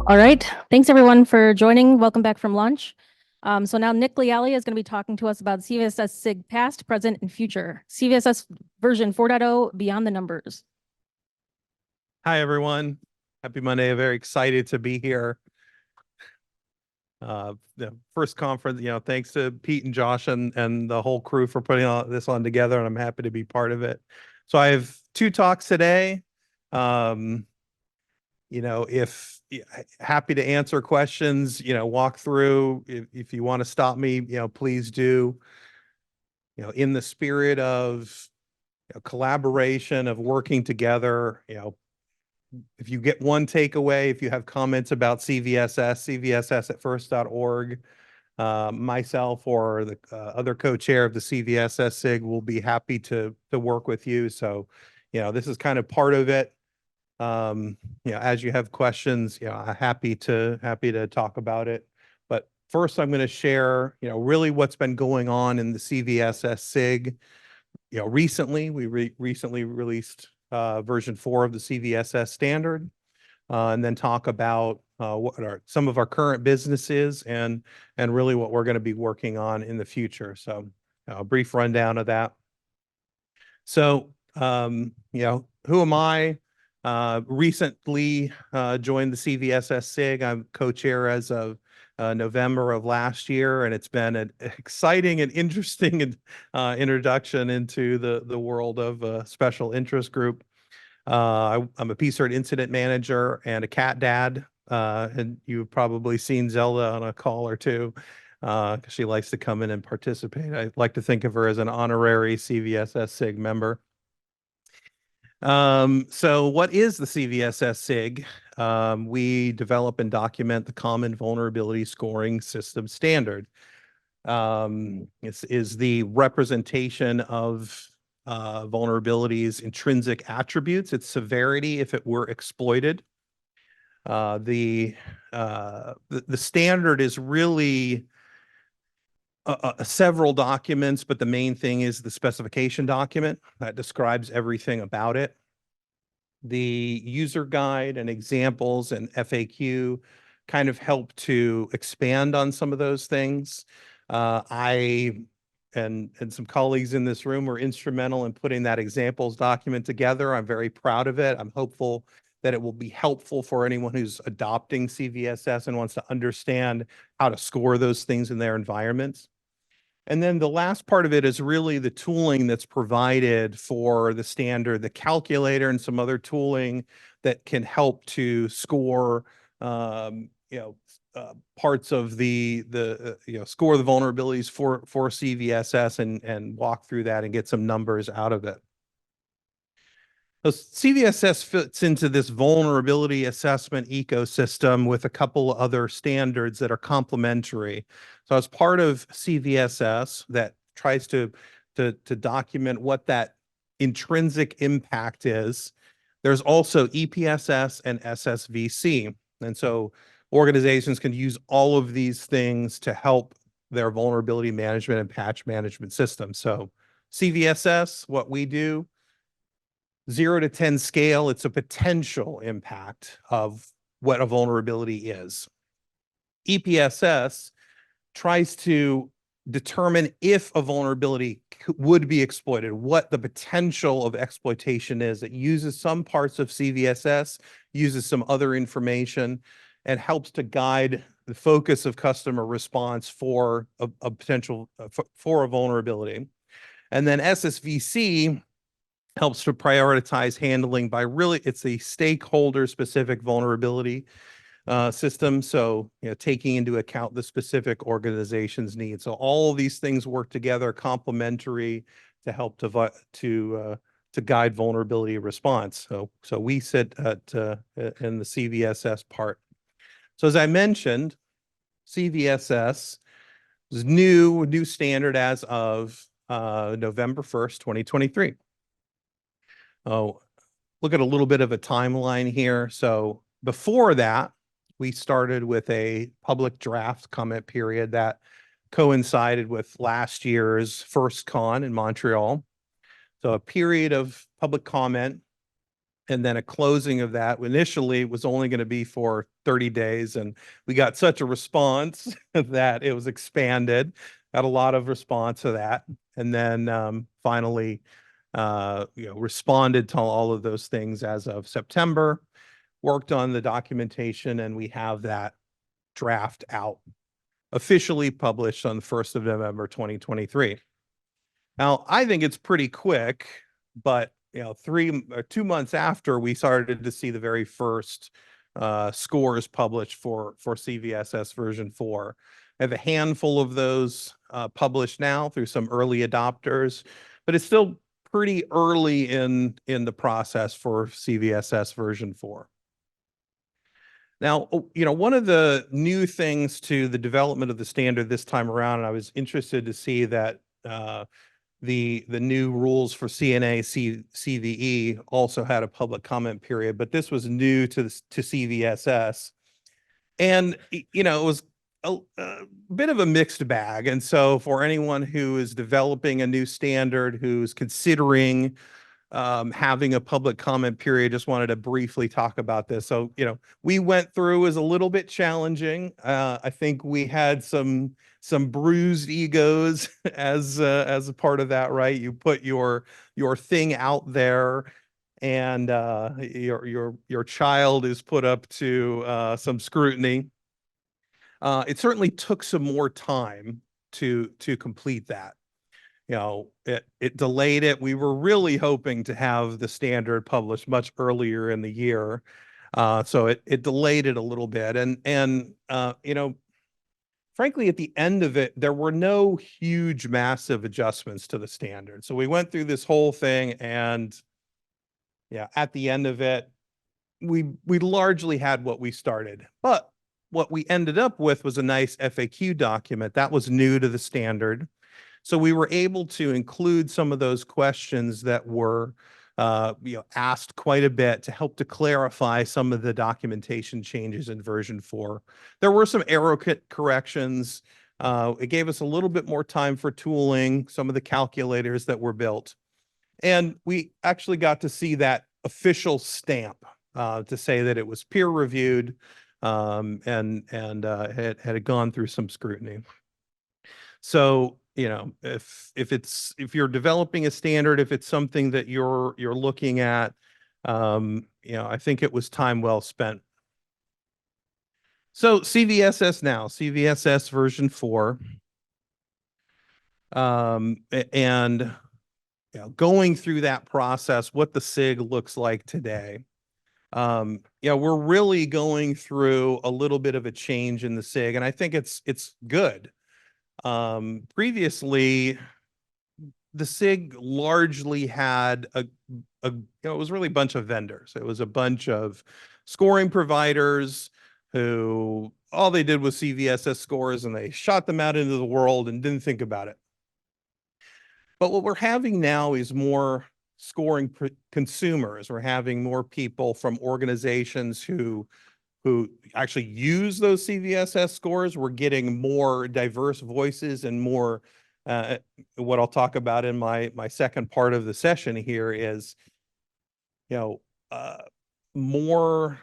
All right. Thanks everyone for joining. Welcome back from lunch. So now Nick Leali is going to be talking to us about CVSS SIG past, present, and future. CVSS version 4.0 beyond the numbers. Hi, everyone. Happy Monday. I'm very excited to be here. The first conference, thanks to Pete and Josh and the whole crew for putting this on together, and I'm happy to be part of it. So I have two talks today. If happy to answer questions, walk through. If you want to stop me, please do. In the spirit of collaboration, of working together, if you get one takeaway, if you have comments about CVSS at FIRST.org, myself or the other co-chair of the CVSS SIG will be happy to work with you. So, this is kind of part of it. As you have questions, I'm happy to talk about it. But first, I'm going to share, really what's been going on in the CVSS SIG. Recently, we recently released version 4 of the CVSS standard, and then talk about what are some of our current businesses and really what we're going to be working on in the future. So a brief rundown of that. So, who am I? Recently joined the CVSS SIG. I'm co-chair as of November of last year, and it's been an exciting and interesting introduction into the world of special interest group. I'm a PSIRT incident manager and a cat dad, and you've probably seen Zelda on a call or two because she likes to come in and participate. I like to think of her as an honorary CVSS SIG member. So what is the CVSS SIG? We develop and document the common vulnerability scoring system standard. This is the representation of vulnerabilities' intrinsic attributes, its severity if it were exploited. The standard is really several documents, but the main thing is the specification document that describes everything about it. The user guide and examples and FAQ kind of help to expand on some of those things. I and some colleagues in this room were instrumental in putting that examples document together. I'm very proud of it. I'm hopeful that it will be helpful for anyone who's adopting CVSS and wants to understand how to score those things in their environments. And then the last part of it is really the tooling that's provided for the standard, the calculator and some other tooling that can help to score, parts of the score the vulnerabilities for CVSS and walk through that and get some numbers out of it. So CVSS fits into this vulnerability assessment ecosystem with a couple other standards that are complementary. So as part of CVSS that tries to document what that intrinsic impact is, there's also EPSS and SSVC. And so organizations can use all of these things to help their vulnerability management and patch management system. So CVSS, what we do, 0 to 10 scale, it's a potential impact of what a vulnerability is. EPSS tries to determine if a vulnerability would be exploited, what the potential of exploitation is. It uses some parts of CVSS, uses some other information, and helps to guide the focus of customer response for a potential for a vulnerability. And then SSVC helps to prioritize handling by really, it's a stakeholder specific vulnerability system. So, taking into account the specific organization's needs. So all of these things work together, complementary to help to guide vulnerability response. So we sit at in the CVSS part. So as I mentioned, CVSS is new standard as of November 1st, 2023. Oh, look at a little bit of a timeline here. So before that, we started with a public draft comment period that coincided with last year's FIRST Con in Montreal. So a period of public comment And then a closing of that initially was only going to be for 30 days. And we got such a response that it was expanded, got a lot of response to that. And then finally, responded to all of those things as of September, worked on the documentation, and we have that draft out, officially published on the 1st of November, 2023. Now, I think it's pretty quick, but 2 months after, we started to see the very first scores published for CVSS version 4. I have a handful of those published now through some early adopters, but it's still pretty early in the process for CVSS version 4. Now, one of the new things to the development of the standard this time around, and I was interested to see that the new rules for CNA CVE also had a public comment period, but this was new to CVSS, and it was a bit of a mixed bag. And so, for anyone who is developing a new standard, who's considering having a public comment period, just wanted to briefly talk about this. So, we went through, is a little bit challenging. I think we had some bruised egos as a part of that, right? You put your thing out there, and your child is put up to some scrutiny. It certainly took some more time to complete that. It delayed it. We were really hoping to have the standard published much earlier in the year. So it delayed it a little bit. And frankly, at the end of it, there were no huge, massive adjustments to the standard. So we went through this whole thing, and at the end of it, we largely had what we started. But what we ended up with was a nice FAQ document that was new to the standard. So we were able to include some of those questions that were asked quite a bit to help to clarify some of the documentation changes in version 4. There were some error corrections. It gave us a little bit more time for tooling, some of the calculators that were built. And we actually got to see that official stamp to say that it was peer reviewed and had gone through some scrutiny. So, if you're developing a standard, if it's something that you're looking at, I think it was time well spent. So CVSS now, CVSS version 4, and going through that process, what the SIG looks like today. We're really going through a little bit of a change in the SIG, and I think it's good. Previously, the SIG largely had it was really a bunch of vendors. It was a bunch of scoring providers who all they did was CVSS scores, and they shot them out into the world and didn't think about it. But what we're having now is more scoring consumers. We're having more people from organizations who actually use those CVSS scores. We're getting more diverse voices and more, what I'll talk about in my second part of the session here is, more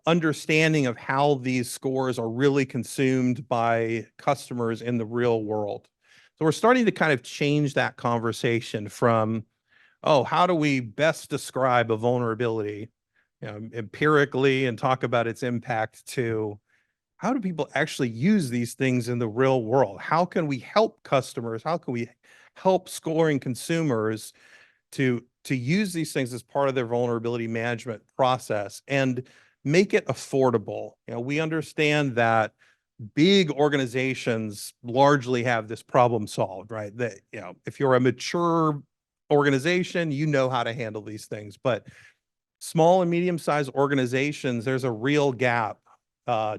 understanding of how these scores are really consumed by customers in the real world. So we're starting to kind of change that conversation from, how do we best describe a vulnerability empirically and talk about its impact, to how do people actually use these things in the real world? How can we help customers? How can we help scoring consumers to use these things as part of their vulnerability management process and make it affordable? We understand that big organizations largely have this problem solved, right? That, if you're a mature organization, you know how to handle these things, but small and medium-sized organizations, there's a real gap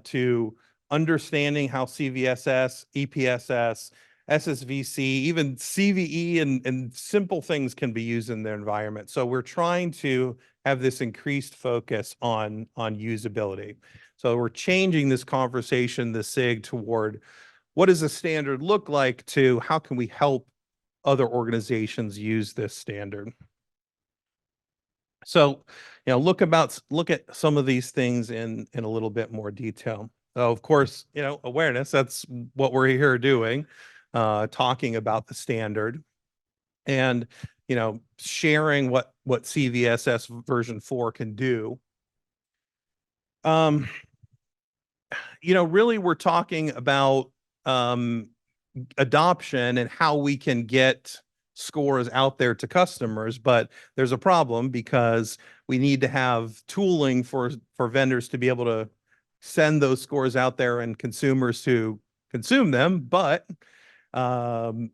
to understanding how CVSS, EPSS, SSVC, even CVE and simple things can be used in their environment. So we're trying to have this increased focus on usability. So we're changing this conversation, the SIG, toward what does a standard look like to how can we help other organizations use this standard? So, look at some of these things in a little bit more detail. So, of course, awareness, that's what we're here doing, talking about the standard and, sharing what CVSS version 4 can do. Really we're talking about adoption and how we can get scores out there to customers, but there's a problem because we need to have tooling for vendors to be able to send those scores out there and consumers to consume them, but um,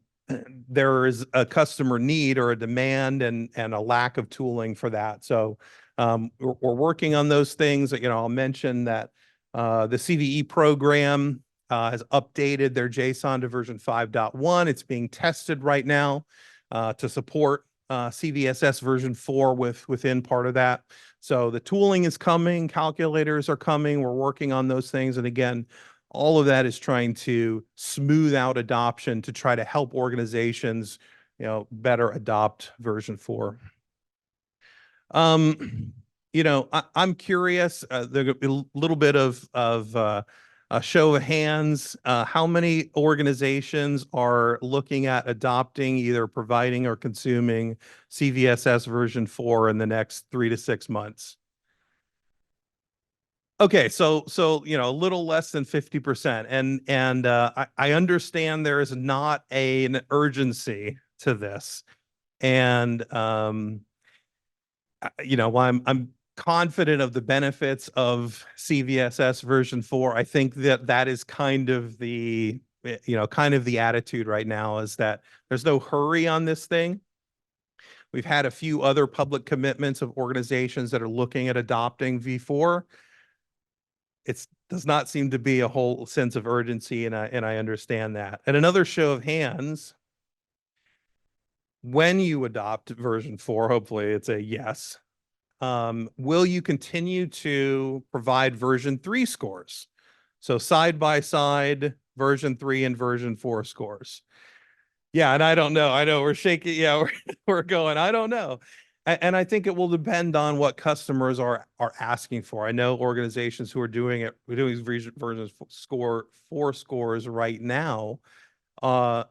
there is a customer need or a demand and a lack of tooling for that. So we're working on those things. I'll mention that the CVE program has updated their JSON to version 5.1. It's being tested right now to support CVSS version 4 within part of that. So the tooling is coming, calculators are coming. We're working on those things. And again, all of that is trying to smooth out adoption to try to help organizations, better adopt version 4. I'm curious, there's a little bit of a show of hands. How many organizations are looking at adopting, either providing or consuming CVSS version 4 in the next 3 to 6 months? Okay, so a little less than 50%, and I understand there is not an urgency to this, and I'm confident of the benefits of CVSS version 4. I think that is kind of the attitude right now, is that there's no hurry on this thing. We've had a few other public commitments of organizations that are looking at adopting V4. It does not seem to be a whole sense of urgency, and I understand that. And another show of hands, when you adopt version 4, hopefully it's a yes, will you continue to provide version 3 scores? So side by side, version 3 and version 4 scores. Yeah, and I don't know. I know we're shaking. Yeah, we're going, I don't know. And I think it will depend on what customers are asking for. I know organizations who are doing versions 4 scores right now are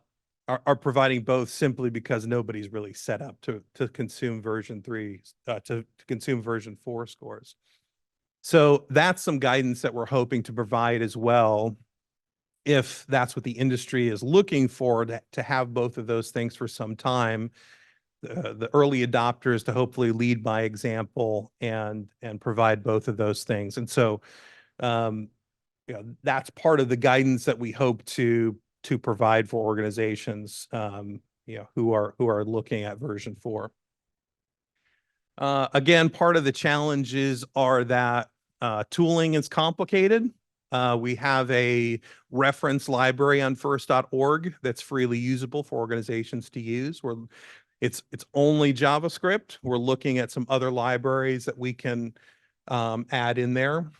providing both simply because nobody's really set up to consume version 3 to consume version 4 scores. So that's some guidance that we're hoping to provide as well, if that's what the industry is looking for, to have both of those things for some time. The early adopters to hopefully lead by example and provide both of those things. And so that's part of the guidance that we hope to provide for organizations who are looking at version 4. Again, part of the challenges are that tooling is complicated. We have a reference library on first.org that's freely usable for organizations to use. It's only JavaScript. We're looking at some other libraries that we can add in there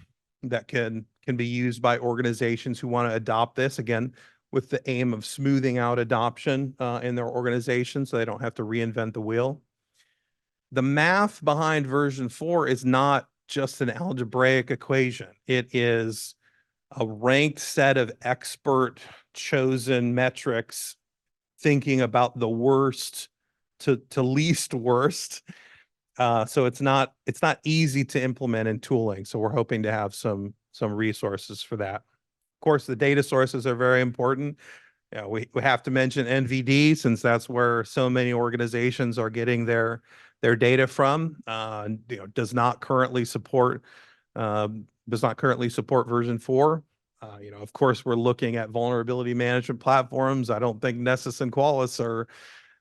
that can be used by organizations who want to adopt this, again, with the aim of smoothing out adoption in their organization so they don't have to reinvent the wheel. The math behind version 4 is not just an algebraic equation. It is a ranked set of expert chosen metrics, thinking about the worst to least worst. So it's not easy to implement in tooling. So we're hoping to have some resources for that. Of course, the data sources are very important. We have to mention NVD, since that's where so many organizations are getting their data from. Does not currently support version 4. Of course, we're looking at vulnerability management platforms. I don't think Nessus and Qualys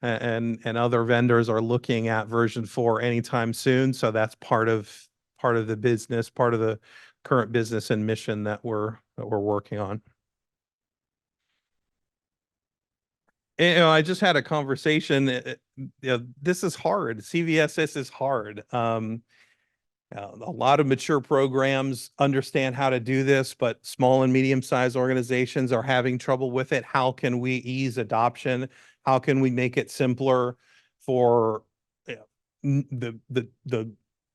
and other vendors are looking at version 4 anytime soon. So that's part of the business, part of the current business and mission that we're working on. I just had a conversation. This is hard. CVSS is hard. A lot of mature programs understand how to do this, but small and medium-sized organizations are having trouble with it. How can we ease adoption? How can we make it simpler for the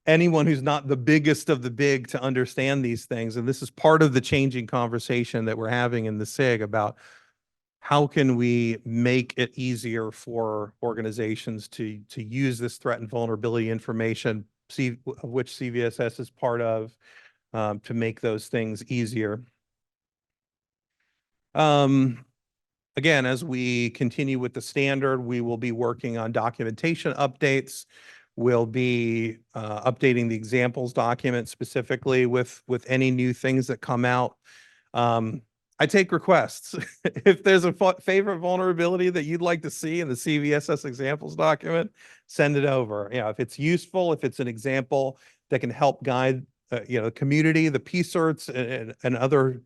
anyone who's not the biggest of the big to understand these things. And this is part of the changing conversation that we're having in the SIG about how can we make it easier for organizations to use this threat and vulnerability information, which CVSS is part of, to make those things easier. Again, as we continue with the standard, we will be working on documentation updates. We'll be updating the examples document specifically with any new things that come out. I take requests. If there's a favorite vulnerability that you'd like to see in the CVSS examples document, send it over. You know, if it's useful, if it's an example that can help guide the community, the PSIRTs and other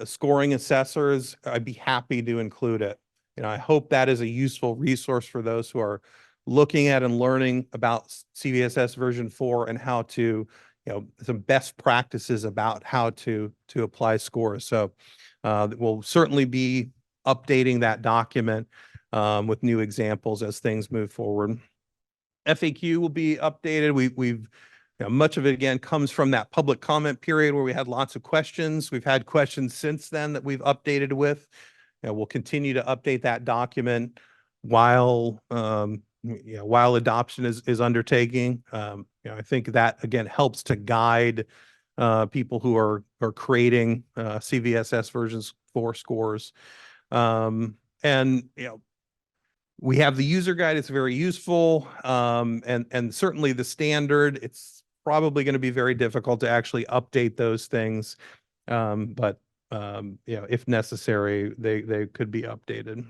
scoring assessors, I'd be happy to include it. You know, I hope that is a useful resource for those who are looking at and learning about CVSS version 4 and how to, some best practices about how to apply scores. So we'll certainly be updating that document with new examples as things move forward. FAQ will be updated. We've much of it, again, comes from that public comment period where we had lots of questions. We've had questions since then that we've updated with. We'll continue to update that document while while adoption is undertaking. I think that, again, helps to guide people who are creating CVSS versions 4 scores. And we have the user guide. It's very useful. And certainly the standard, it's probably going to be very difficult to actually update those things. But if necessary, they could be updated.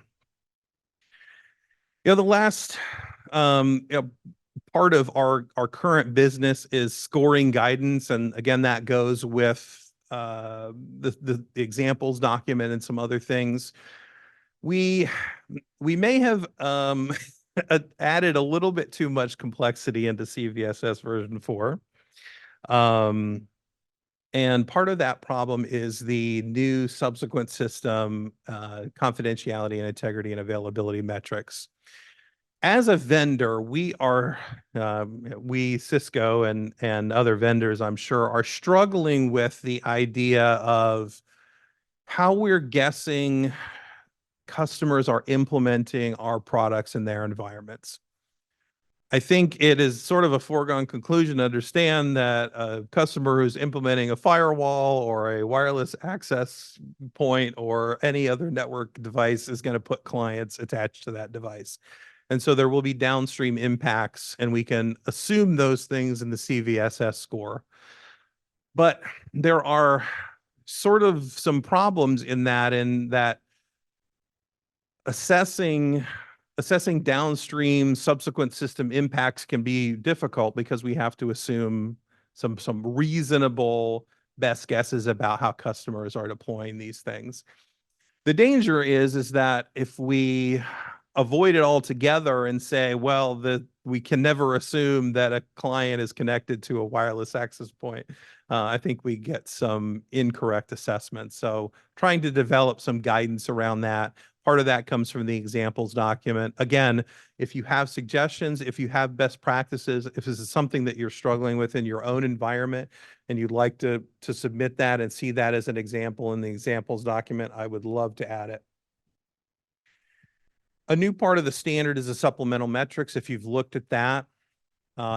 The last part of our current business is scoring guidance. And again, that goes with the examples document and some other things. We may have added a little bit too much complexity into CVSS version 4. And part of that problem is the new subsequent system confidentiality and integrity and availability metrics. As a vendor, we Cisco and other vendors, I'm sure, are struggling with the idea of how we're guessing customers are implementing our products in their environments. I think it is sort of a foregone conclusion to understand that a customer who's implementing a firewall or a wireless access point or any other network device is going to put clients attached to that device. And so there will be downstream impacts, and we can assume those things in the CVSS score. But there are sort of some problems in that assessing downstream subsequent system impacts can be difficult because we have to assume some reasonable best guesses about how customers are deploying these things. The danger is that if we avoid it altogether and say, well, we can never assume that a client is connected to a wireless access point, I think we get some incorrect assessments. So trying to develop some guidance around that. Part of that comes from the examples document. Again, if you have suggestions, if you have best practices, if this is something that you're struggling with in your own environment and you'd like to submit that and see that as an example in the examples document, I would love to add it. A new part of the standard is the supplemental metrics. If you've looked at that,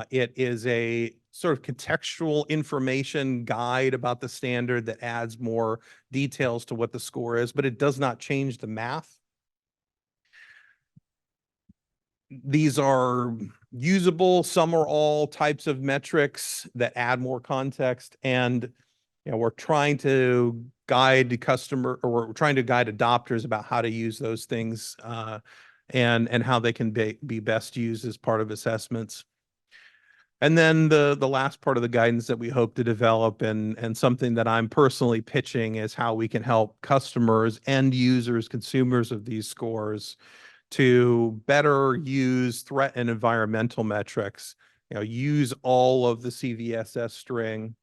it is a sort of contextual information guide about the standard that adds more details to what the score is, but it does not change the math. These are usable, some or all types of metrics that add more context. And we're trying to guide the customer, or we're trying to guide adopters about how to use those things and how they can be best used as part of assessments. And then the last part of the guidance that we hope to develop and something that I'm personally pitching is how we can help customers, end users, consumers of these scores to better use threat and environmental metrics, use all of the CVSS string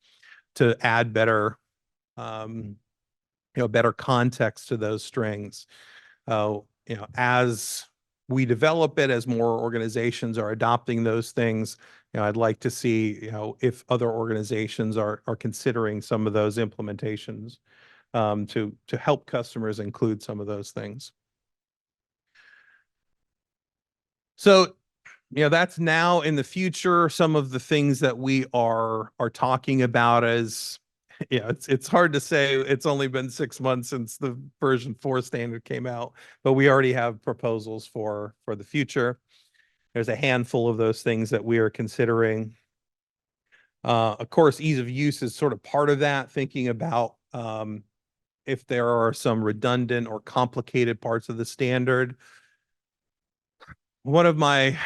to add better, better context to those strings. As we develop it, as more organizations are adopting those things, I'd like to see, if other organizations are considering some of those implementations to help customers include some of those things. So, that's now. In the future, some of the things that we are talking about as, it's hard to say. It's only been 6 months since the version 4 standard came out, but we already have proposals for the future. There's a handful of those things that we are considering. Of course, ease of use is sort of part of that, thinking about if there are some redundant or complicated parts of the standard. One of my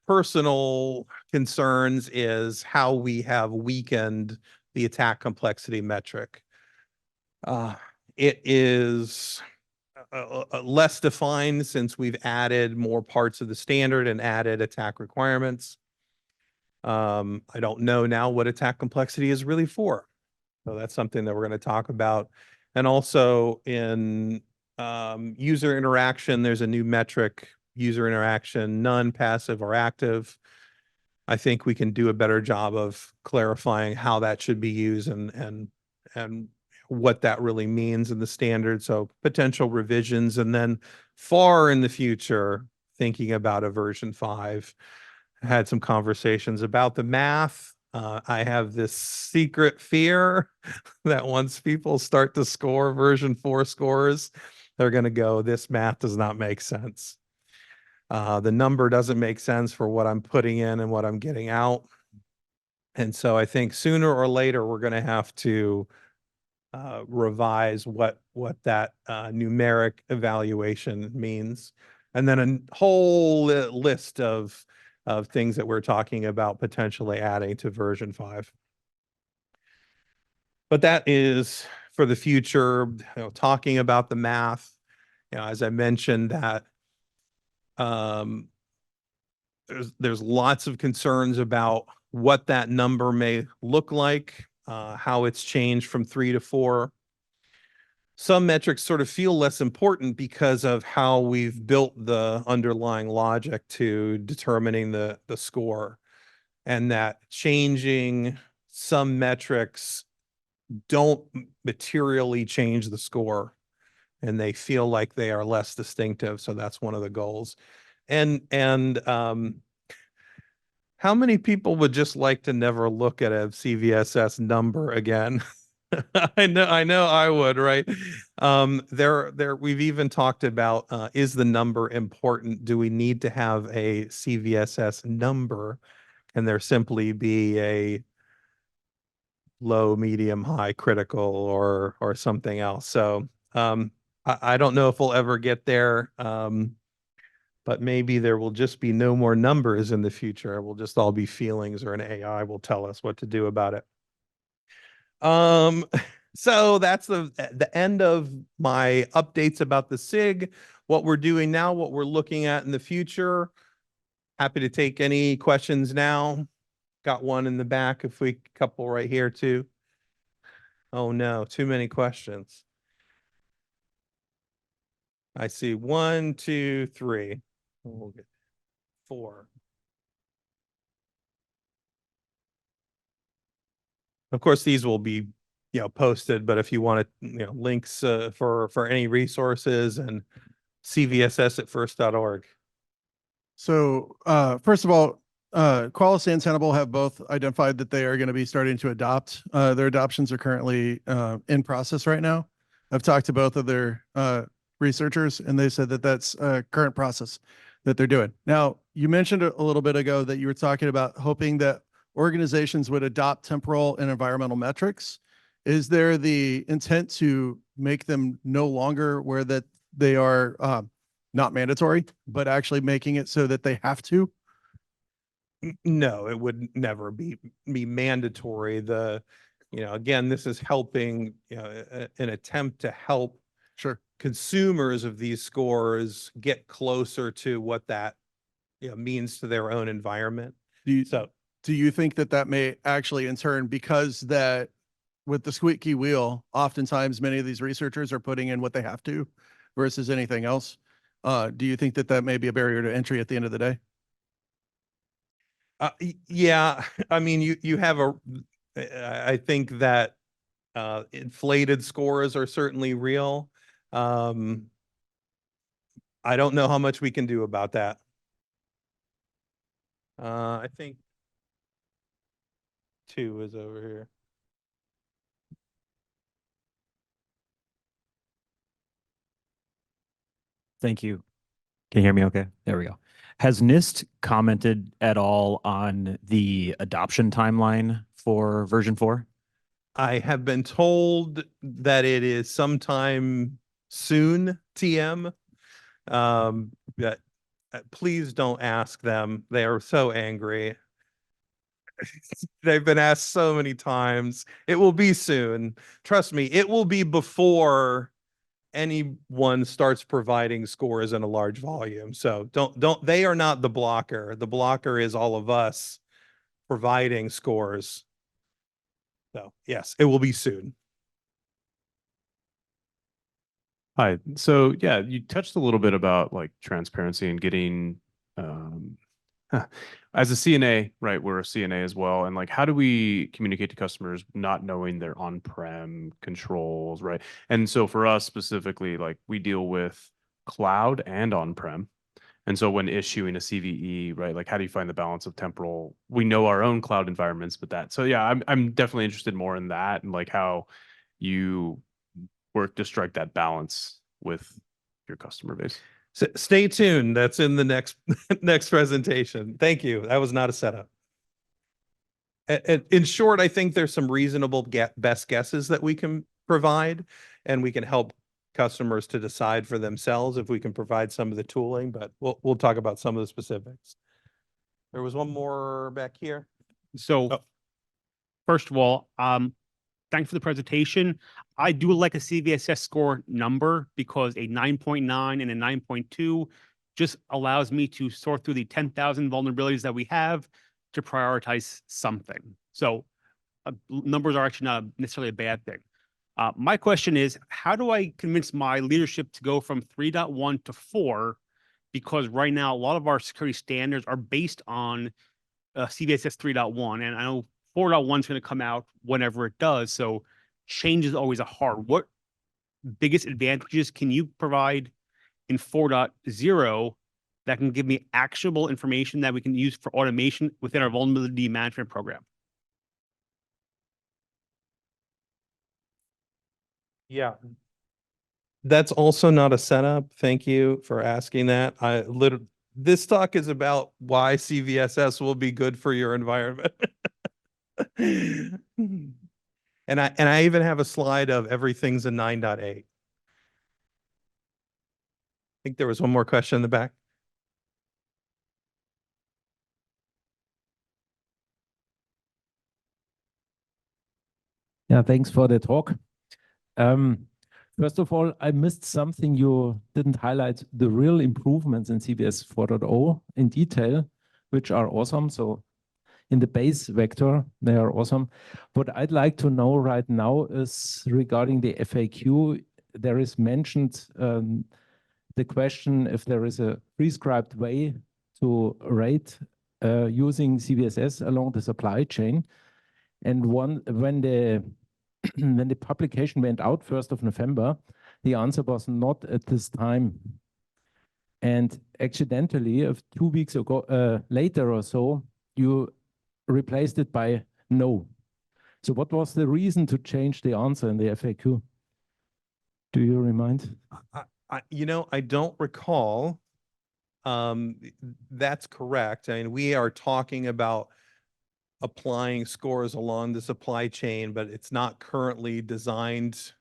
personal concerns is how we have weakened the attack complexity metric. It is less defined since we've added more parts of the standard and added attack requirements. I don't know now what attack complexity is really for. So that's something that we're going to talk about. And also in user interaction, there's a new metric, user interaction, none, passive, or active. I think we can do a better job of clarifying how that should be used and what that really means in the standard. So potential revisions, and then far in the future, thinking about a version 5. I had some conversations about the math. I have this secret fear that once people start to score version 4 scores, they're going to go, this math does not make sense. The number doesn't make sense for what I'm putting in and what I'm getting out. And so I think sooner or later, we're going to have to revise what that numeric evaluation means. And then a whole list of things that we're talking about potentially adding to version 5. But that is for the future, talking about the math. As I mentioned, that there's lots of concerns about what that number may look like, how it's changed from 3 to 4. Some metrics sort of feel less important because of how we've built the underlying logic to determining the score, and that changing some metrics don't materially change the score, and they feel like they are less distinctive. So that's one of the goals. And how many people would just like to never look at a CVSS number again? I know I would, right? We've even talked about, is the number important? Do we need to have a CVSS number? Can there simply be a low, medium, high, critical, or something else? So I don't know if we'll ever get there. But maybe there will just be no more numbers in the future. It will just all be feelings, or an AI will tell us what to do about it. So that's the end of my updates about the SIG, what we're doing now, what we're looking at in the future. Happy to take any questions now. Got one in the back, couple right here too. Oh no, too many questions. I see 1, 2, 3. We'll get 4. Of course, these will be, posted, but if you want to, links for any resources, and CVSS at FIRST.org. So first of all, Qualys and Tenable have both identified that they are going to be starting to adopt. Their adoptions are currently in process right now. I've talked to both of their researchers, and they said that that's a current process that they're doing. Now, you mentioned a little bit ago that you were talking about hoping that organizations would adopt temporal and environmental metrics. Is there the intent to make them no longer where that they are not mandatory, but actually making it so that they have to? No, it would never be mandatory. Again, this is helping, an attempt to help consumers of these scores get closer to what that means to their own environment. Do you think that may actually in turn, because that with the squeaky wheel, oftentimes many of these researchers are putting in what they have to versus anything else? Do you think that that may be a barrier to entry at the end of the day? Yeah, I mean, you have I think that inflated scores are certainly real. I don't know how much we can do about that. I think 2 is over here. Thank you. Can you hear me okay? There we go. Has NIST commented at all on the adoption timeline for version 4? I have been told that it is sometime soon, TM. That please don't ask them. They are so angry. They've been asked so many times. It will be soon. Trust me, it will be before anyone starts providing scores in a large volume. So don't, they are not the blocker. The blocker is all of us providing scores. So yes, it will be soon. Hi. So yeah, you touched a little bit about like transparency and getting as a CNA, right? We're a CNA as well. And like, how do we communicate to customers not knowing their on-prem controls, right? And so for us specifically, like we deal with cloud and on-prem. And so when issuing a CVE, right, like how do you find the balance of temporal? We know our own cloud environments, but that, so yeah, I'm definitely interested more in that and like how you work to strike that balance with your customer base. So stay tuned. That's in the next next presentation. Thank you. That was not a setup. In short, I think there's some reasonable best guesses that we can provide, and we can help customers to decide for themselves if we can provide some of the tooling, but we'll talk about some of the specifics. There was one more back here. So first of all, thanks for the presentation. I do like a CVSS score number because a 9.9 and a 9.2 just allows me to sort through the 10,000 vulnerabilities that we have to prioritize something. So numbers are actually not necessarily a bad thing. My question is, how do I convince my leadership to go from 3.1 to 4? Because right now, a lot of our security standards are based on CVSS 3.1, and I know 4.1 is going to come out whenever it does. So change is always a hard. What biggest advantages can you provide in 4.0 that can give me actionable information that we can use for automation within our vulnerability management program? Yeah. That's also not a setup. Thank you for asking that. This talk is about why CVSS will be good for your environment. And I even have a slide of everything's a 9.8. I think there was one more question in the back. Yeah, thanks for the talk. First of all, I missed something you didn't highlight, the real improvements in CVS 4.0 in detail, which are awesome. So in the base vector, they are awesome. What I'd like to know right now is regarding the FAQ. There is mentioned the question if there is a prescribed way to rate using CVSS along the supply chain. And when the publication went out 1st of November, the answer was not at this time. And accidentally, 2 weeks ago, later or so, you replaced it by no. So what was the reason to change the answer in the FAQ? Do you remind? I don't recall. That's correct. I mean, we are talking about applying scores along the supply chain, but it's not currently designed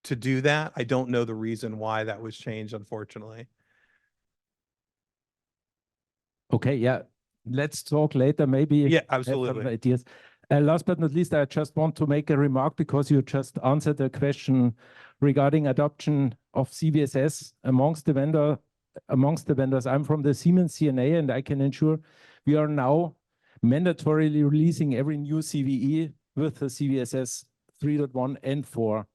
to do that. I don't know the reason why that was changed, unfortunately. Okay, yeah. Let's talk later, maybe. Yeah, have some absolutely. ideas. Last but not least, I just want to make a remark because you just answered a question regarding adoption of CVSS amongst the vendors. I'm from the Siemens CNA, and I can ensure we are now mandatorily releasing every new CVE with the CVSS 3.1 and 4.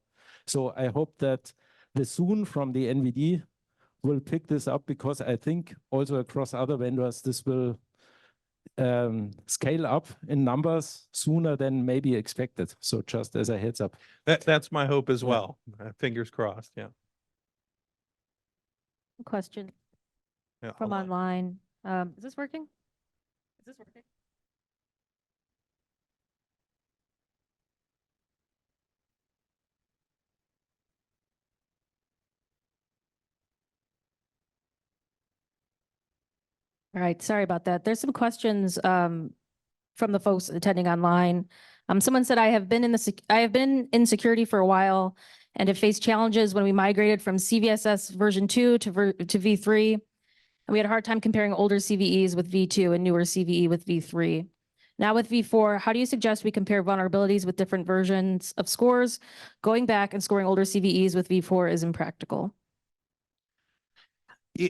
So I hope that the soon from the NVD will pick this up because I think also across other vendors, this will scale up in numbers sooner than maybe expected. So just as a heads up. That's my hope as Yeah. well. Fingers crossed. Yeah. Question Yeah, from hold on. online. Is this working? Is this working? All right, sorry about that. There's some questions from the folks attending online. Someone said I have been in security for a while and have faced challenges when we migrated from CVSS version 2 to V3. And we had a hard time comparing older CVEs with V2 and newer CVE with V3. Now with V4, how do you suggest we compare vulnerabilities with different versions of scores? Going back and scoring older CVEs with V4 is impractical.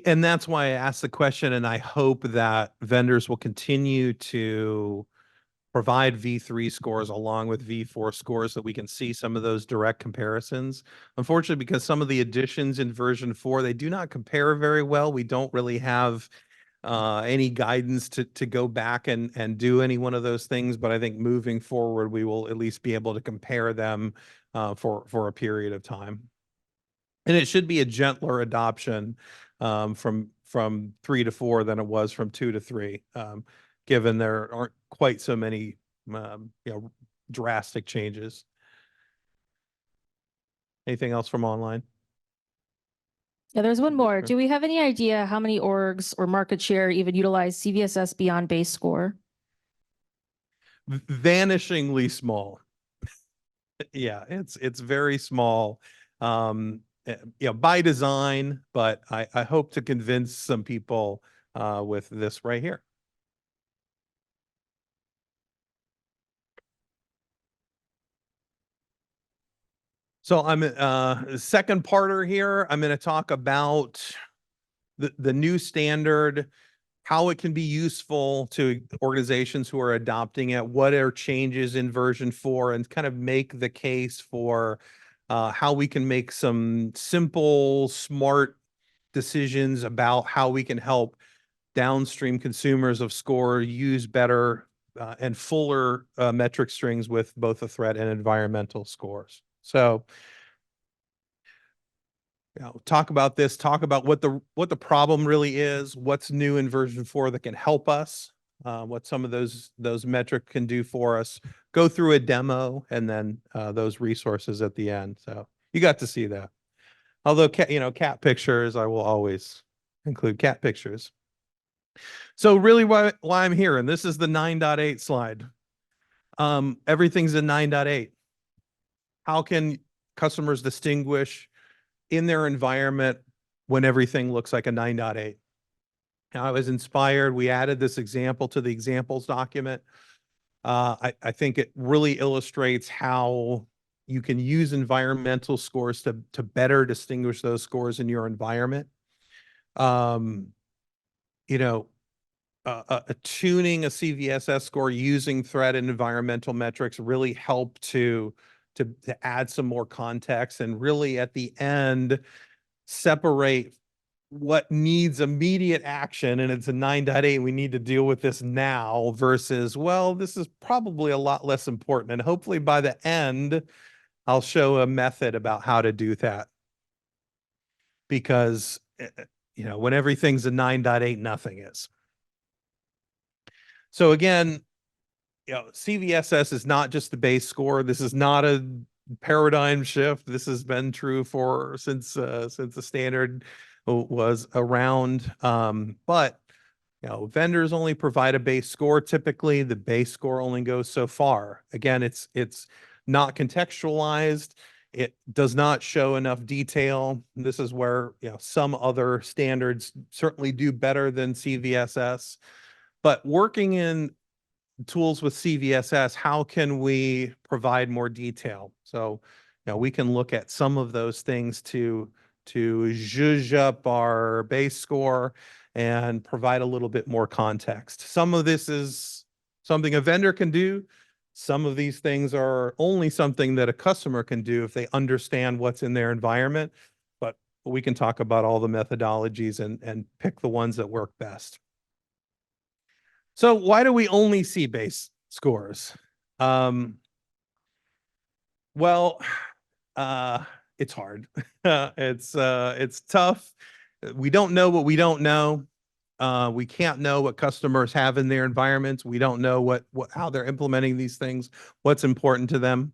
And that's why I asked the question, and I hope that vendors will continue to provide V3 scores along with V4 scores so we can see some of those direct comparisons. Unfortunately, because some of the additions in version 4, they do not compare very well. We don't really have any guidance to go back and do any one of those things. But I think moving forward, we will at least be able to compare them for a period of time. And it should be a gentler adoption from 3 to 4 than it was from 2 to 3, given there aren't quite so many drastic changes. Anything else from online? Yeah, there's one more. Sure. Do we have any idea how many orgs or market share even utilize CVSS beyond base score? Vanishingly small. Yeah, it's very small. By design, but I hope to convince some people with this right here. So I'm second parter here. I'm going to talk about the new standard, how it can be useful to organizations who are adopting it, what are changes in version 4, and kind of make the case for how we can make some simple, smart decisions about how we can help downstream consumers of score use better and fuller metric strings with both the threat and environmental scores. So, talk about this, talk about what the problem really is, what's new in version 4 that can help us, what some of those metric can do for us, go through a demo, and then those resources at the end. So you got to see that. Although cat pictures, I will always include cat pictures. So really why I'm here, and this is the 9.8 slide. Everything's in 9.8. How can customers distinguish in their environment when everything looks like a 9.8? Now, I was inspired. We added this example to the examples document. I think it really illustrates how you can use environmental scores to better distinguish those scores in your environment. Tuning a CVSS score using threat and environmental metrics really help to add some more context and really at the end separate what needs immediate action, and it's a 9.8, we need to deal with this now, versus, well, this is probably a lot less important. And hopefully by the end, I'll show a method about how to do that. Because, when everything's a 9.8, nothing is. So again, CVSS is not just the base score. This is not a paradigm shift. This has been true since the standard was around. But vendors only provide a base score. Typically, the base score only goes so far. Again, it's not contextualized. It does not show enough detail. This is where some other standards certainly do better than CVSS. But working in tools with CVSS, how can we provide more detail? So, we can look at some of those things to zhuzh up our base score and provide a little bit more context. Some of this is something a vendor can do. Some of these things are only something that a customer can do if they understand what's in their environment. But we can talk about all the methodologies and pick the ones that work best. So why do we only see base scores? Well, it's hard. It's tough. We don't know what we don't know. We can't know what customers have in their environments. We don't know how they're implementing these things, what's important to them.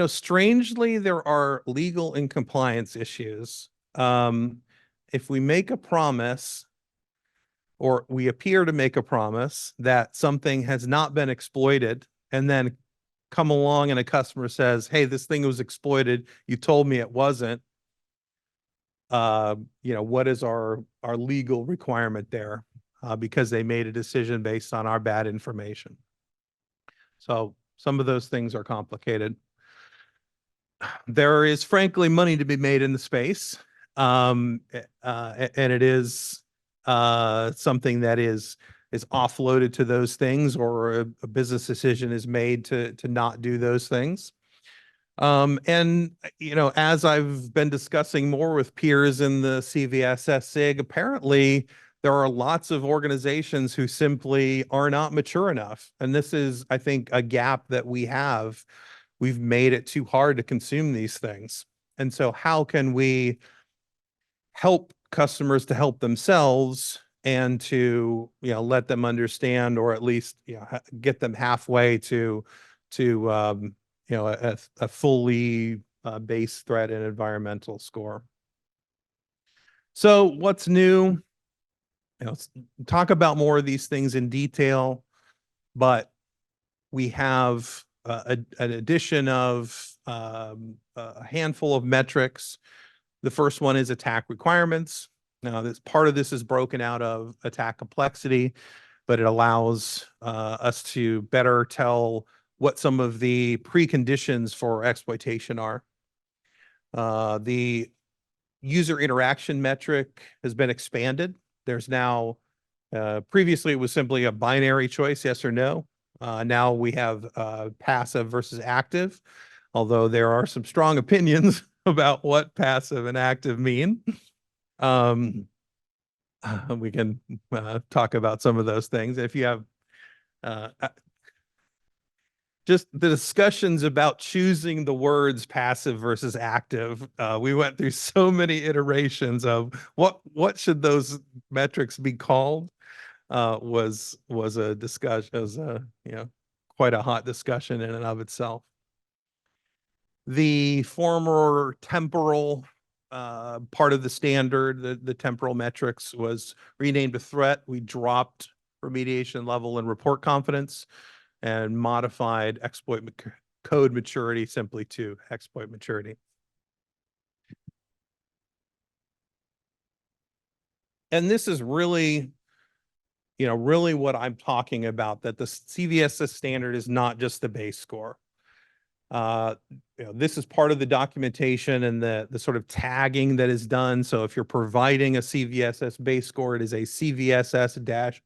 Strangely, there are legal and compliance issues. If we make a promise, or we appear to make a promise that something has not been exploited, and then come along and a customer says, hey, this thing was exploited, you told me it wasn't, what is our legal requirement there? Because they made a decision based on our bad information. So some of those things are complicated. There is frankly money to be made in the space. And it is something that is offloaded to those things, or a business decision is made to not do those things. And as I've been discussing more with peers in the CVSS SIG, apparently there are lots of organizations who simply are not mature enough. And this is, I think, a gap that we have. We've made it too hard to consume these things. And so how can we help customers to help themselves, and to let them understand, or at least get them halfway to a fully base threat and environmental score. So what's new? Let's talk about more of these things in detail, but we have an addition of a handful of metrics. The first one is attack requirements. Now, this part of this is broken out of attack complexity, but it allows us to better tell what some of the preconditions for exploitation are. The user interaction metric has been expanded. There's now, previously it was simply a binary choice, yes or no. Now we have passive versus active, although there are some strong opinions about what passive and active mean. We can talk about some of those things. If you have just the discussions about choosing the words passive versus active, we went through so many iterations of what should those metrics be called. Was a discussion, was quite a hot discussion in and of itself. The former temporal part of the standard, the temporal metrics, was renamed to threat. We dropped remediation level and report confidence, and modified exploit code maturity simply to exploit maturity. And this is really, really what I'm talking about, that the CVSS standard is not just the base score. This is part of the documentation and the sort of tagging that is done. So if you're providing a CVSS base score, it is a CVSS-B.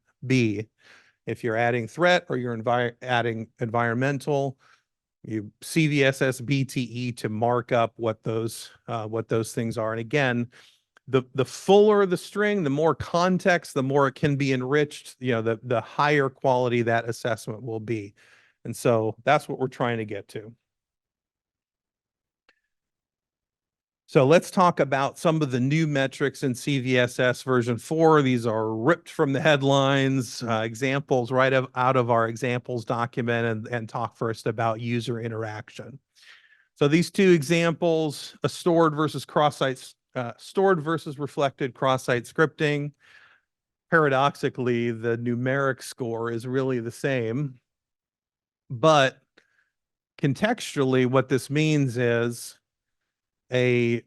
If you're adding threat, or you're adding environmental, you CVSS BTE to mark up what those things are. And again, the fuller the string, the more context, the more it can be enriched, the higher quality that assessment will be. And so that's what we're trying to get to. So let's talk about some of the new metrics in CVSS version 4. These are ripped from the headlines, examples right out of our examples document, and talk first about user interaction. So these two examples, a stored versus reflected cross-site scripting. Paradoxically, the numeric score is really the same, but contextually, what this means is a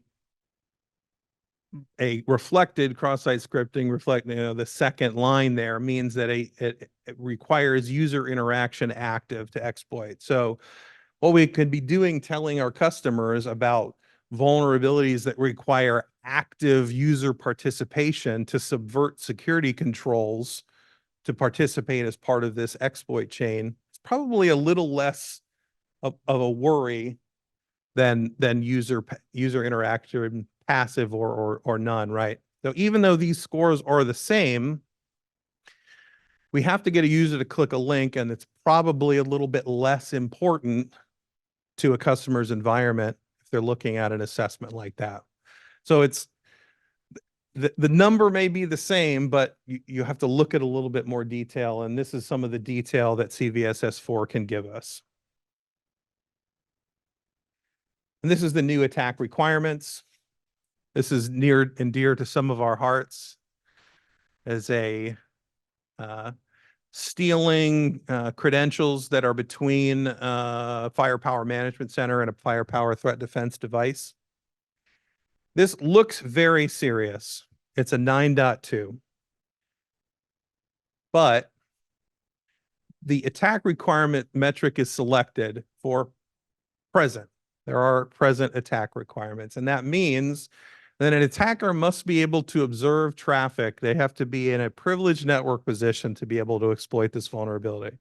reflected cross-site scripting, the second line there, means that it requires user interaction active to exploit. So what we could be doing, telling our customers about vulnerabilities that require active user participation to subvert security controls to participate as part of this exploit chain, it's probably a little less of a worry than user interaction, passive or none, right? So even though these scores are the same, we have to get a user to click a link, and it's probably a little bit less important to a customer's environment if they're looking at an assessment like that. So it's the number may be the same, but you have to look at a little bit more detail, and this is some of the detail that CVSS 4 can give us. And this is the new attack requirements. This is near and dear to some of our hearts as a stealing credentials that are between Firepower Management Center and a Firepower Threat Defense device. This looks very serious. It's a 9.2. But the attack requirement metric is selected for present. There are present attack requirements, and that means that an attacker must be able to observe traffic. They have to be in a privileged network position to be able to exploit this vulnerability.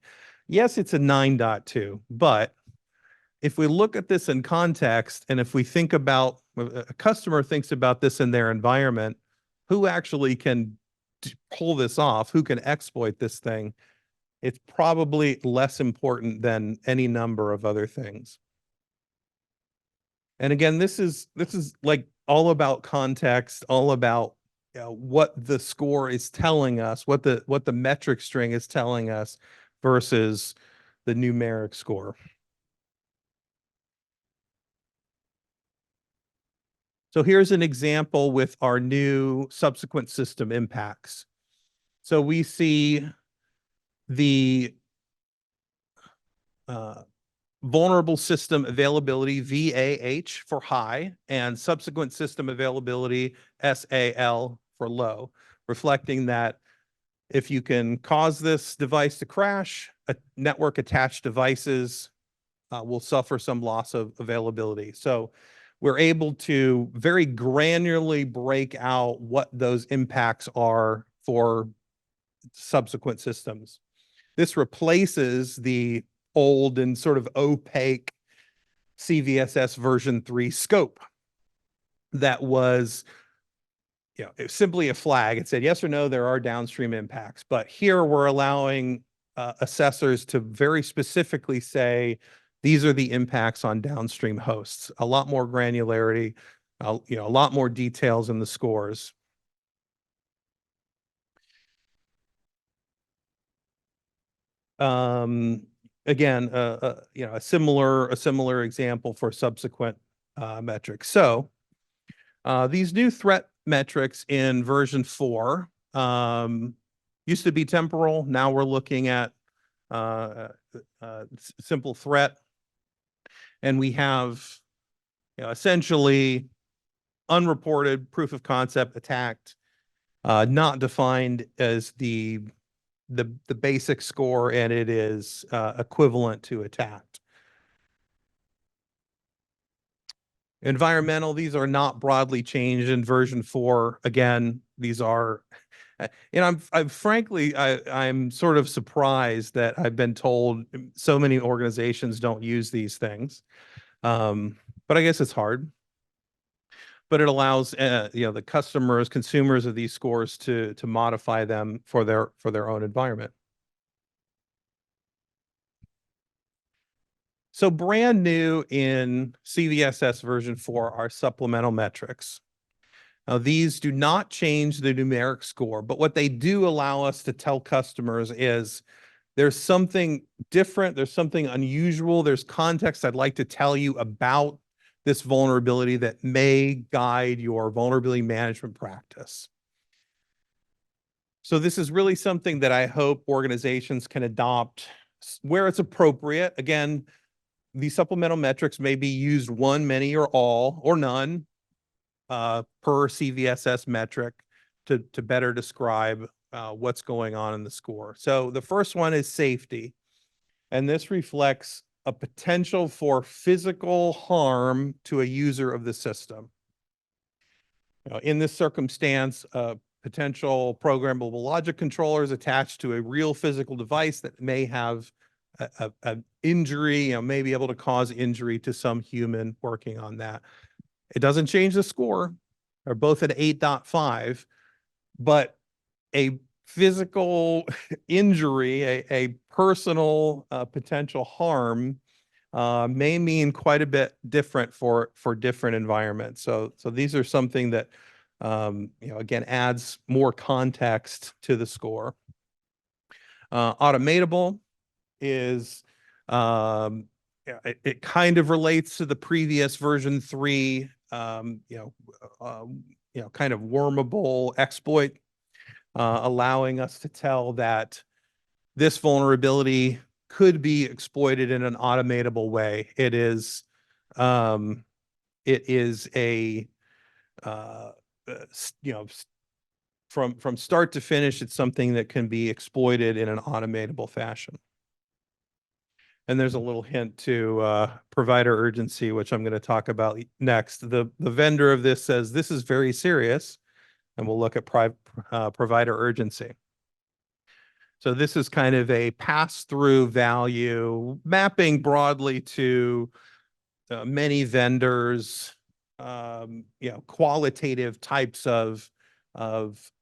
Yes, it's a 9.2, but if we look at this in context, and if we think about, a customer thinks about this in their environment, who actually can pull this off, who can exploit this thing, it's probably less important than any number of other things. And again, this is like all about context, all about what the score is telling us, what the metric string is telling us versus the numeric score. So here's an example with our new subsequent system impacts. So we see the vulnerable system availability, VAH, for high, and subsequent system availability, SAL, for low, reflecting that if you can cause this device to crash, network attached devices will suffer some loss of availability. So we're able to very granularly break out what those impacts are for subsequent systems. This replaces the old and sort of opaque CVSS version 3 scope that was, it was simply a flag. It said yes or no, there are downstream impacts. But here we're allowing assessors to very specifically say, these are the impacts on downstream hosts. A lot more granularity, a lot more details in the scores. Again, a similar example for subsequent metrics. So these new threat metrics in version 4 used to be temporal. Now we're looking at simple threat. And we have essentially unreported, proof of concept, attacked, not defined as the basic score, and it is equivalent to attacked. Environmental, these are not broadly changed in version 4. Again, these are, I'm frankly, I'm sort of surprised that I've been told so many organizations don't use these things. But I guess it's hard. But it allows the customers, consumers of these scores to modify them for their own environment. So brand new in CVSS version 4 are supplemental metrics. Now, these do not change the numeric score, but what they do allow us to tell customers is there's something different, there's something unusual, there's context I'd like to tell you about this vulnerability that may guide your vulnerability management practice. So this is really something that I hope organizations can adopt where it's appropriate. Again, these supplemental metrics may be used one, many, or all, or none per CVSS metric to better describe what's going on in the score. So the first one is safety, and this reflects a potential for physical harm to a user of the system. In this circumstance, potential programmable logic controllers attached to a real physical device that may have a injury, may be able to cause injury to some human working on that. It doesn't change the score. They're both at 8.5, but a physical injury, a personal potential harm may mean quite a bit different for different environments. So these are something that again adds more context to the score. Automatable is it kind of relates to the previous version 3 kind of wormable exploit, allowing us to tell that this vulnerability could be exploited in an automatable way. It is a from start to finish, it's something that can be exploited in an automatable fashion. And there's a little hint to provider urgency, which I'm going to talk about next. The vendor of this says this is very serious, and we'll look at provider urgency. So this is kind of a pass-through value mapping broadly to many vendors, qualitative types of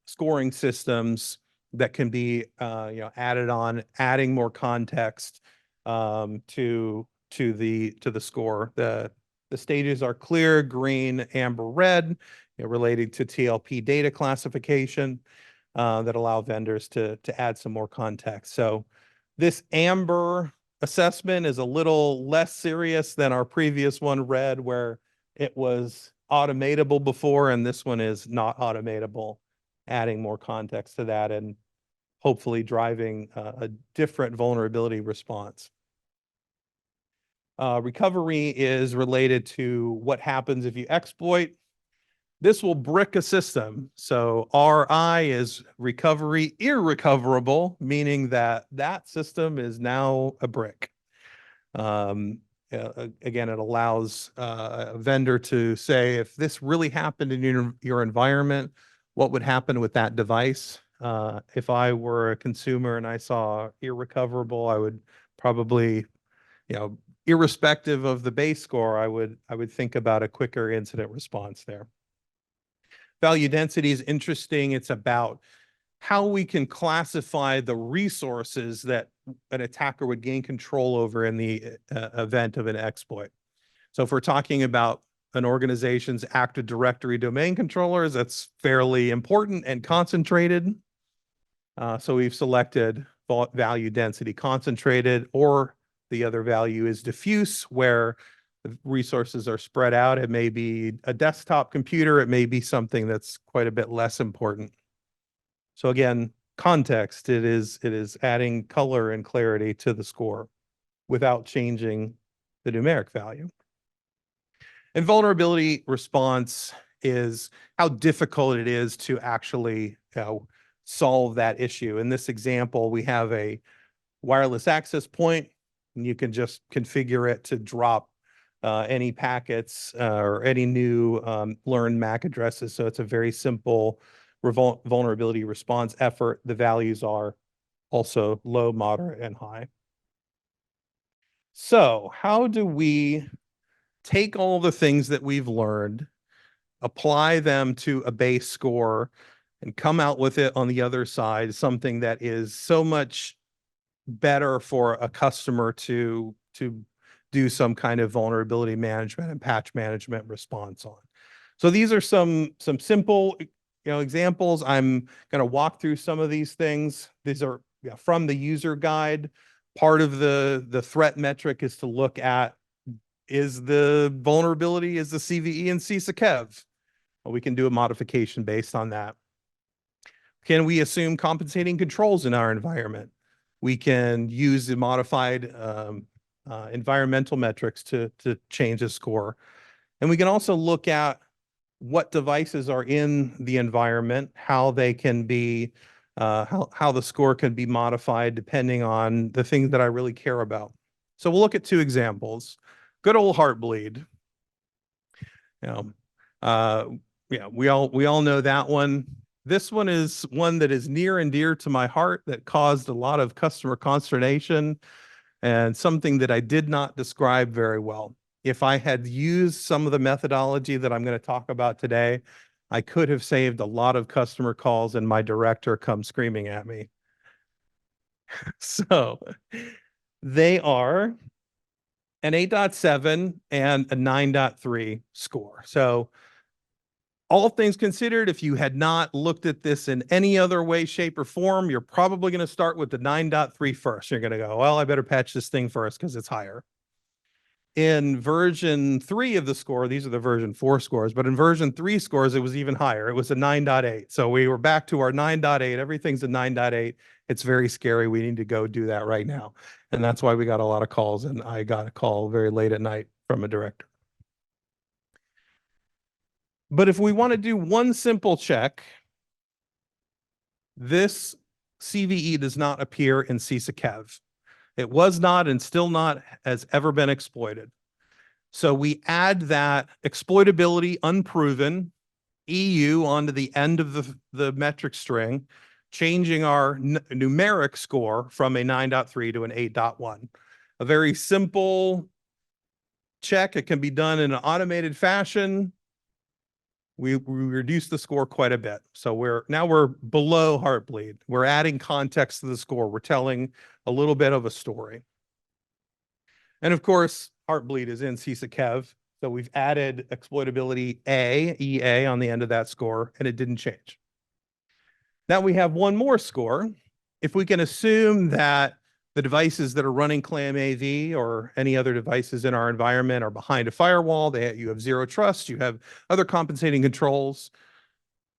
scoring systems that can be added on, adding more context to the score. The stages are clear, green, amber, red, relating to TLP data classification that allow vendors to add some more context. So this amber assessment is a little less serious than our previous one, red, where it was automatable before, and this one is not automatable, adding more context to that and hopefully driving a different vulnerability response. Recovery is related to what happens if you exploit. This will brick a system. So RI is recovery irrecoverable, meaning that that system is now a brick. Again, it allows a vendor to say, if this really happened in your environment, what would happen with that device? If I were a consumer and I saw irrecoverable, I would probably, irrespective of the base score, I would think about a quicker incident response there. Value density is interesting. It's about how we can classify the resources that an attacker would gain control over in the event of an exploit. So if we're talking about an organization's Active Directory domain controllers, that's fairly important and concentrated. So we've selected value density concentrated, or the other value is diffuse, where the resources are spread out. It may be a desktop computer. It may be something that's quite a bit less important. So again, context, it is adding color and clarity to the score without changing the numeric value. And vulnerability response is how difficult it is to actually solve that issue. In this example, we have a wireless access point, and you can just configure it to drop any packets or any new learned MAC addresses. So it's a very simple vulnerability response effort. The values are also low, moderate, and high. So how do we take all the things that we've learned, apply them to a base score, and come out with it on the other side, something that is so much better for a customer to do some kind of vulnerability management and patch management response on? So these are some simple examples. I'm going to walk through some of these things. These are from the user guide. Part of the threat metric is to look at, is the vulnerability, is the CVE and CISA-KEV? Well, we can do a modification based on that. Can we assume compensating controls in our environment? We can use the modified environmental metrics to change the score. And we can also look at what devices are in the environment, how they can be, how the score can be modified depending on the things that I really care about. So we'll look at two examples. Good old Heartbleed. We all know that one. This one is one that is near and dear to my heart, that caused a lot of customer consternation. and something that I did not describe very well. If I had used some of the methodology that I'm going to talk about today, I could have saved a lot of customer calls and my director come screaming at me. So they are an 8.7 and a 9.3 score. So all things considered, if you had not looked at this in any other way, shape, or form, you're probably going to start with the 9.3 first. You're going to go, well, I better patch this thing first because it's higher. In version 3 of the score, these are the version 4 scores, but in version 3 scores, it was even higher. It was a 9.8. So we were back to our 9.8. Everything's a 9.8. It's very scary. We need to go do that right now. And that's why we got a lot of calls. And I got a call very late at night from a director. But if we want to do one simple check, this CVE does not appear in CISA-KEV. It was not and still not has ever been exploited. So we add that exploitability unproven EU onto the end of the metric string, changing our numeric score from a 9.3 to an 8.1. A very simple check. It can be done in an automated fashion. We reduced the score quite a bit. So we're below Heartbleed. We're adding context to the score. We're telling a little bit of a story. And of course, Heartbleed is in CISA-KEV. So we've added exploitability EA on the end of that score, and it didn't change. Now we have one more score. If we can assume that the devices that are running ClamAV or any other devices in our environment are behind a firewall, you have zero trust, you have other compensating controls,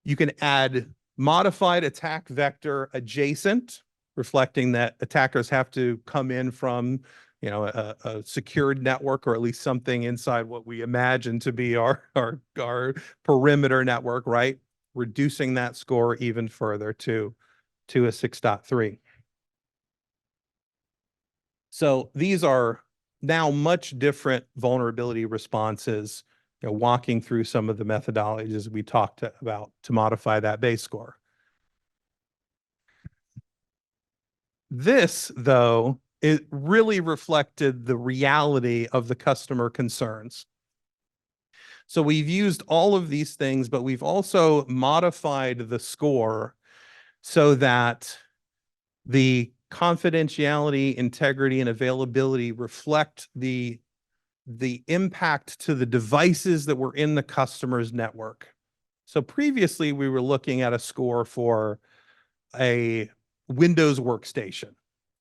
you can add modified attack vector adjacent, reflecting that attackers have to come in from a secured network, or at least something inside what we imagine to be our perimeter network, right? Reducing that score even further to a 6.3. So these are now much different vulnerability responses, walking through some of the methodologies we talked about to modify that base score. This, though, it really reflected the reality of the customer concerns. So we've used all of these things, but we've also modified the score so that the confidentiality, integrity, and availability reflect the impact to the devices that were in the customer's network. So previously, we were looking at a score for a Windows workstation.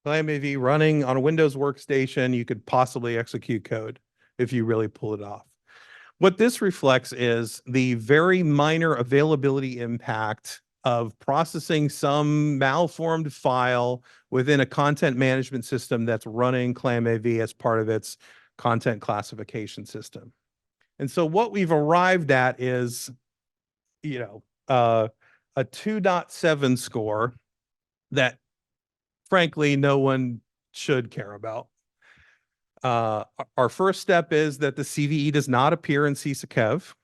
ClamAV running on a Windows workstation, you could possibly execute code if you really pull it off. What this reflects is the very minor availability impact of processing some malformed file within a content management system that's running ClamAV as part of its content classification system. And so what we've arrived at is, a 2.7 score that, frankly, no one should care about. Our first step is that the CVE does not appear in CISA-KEV.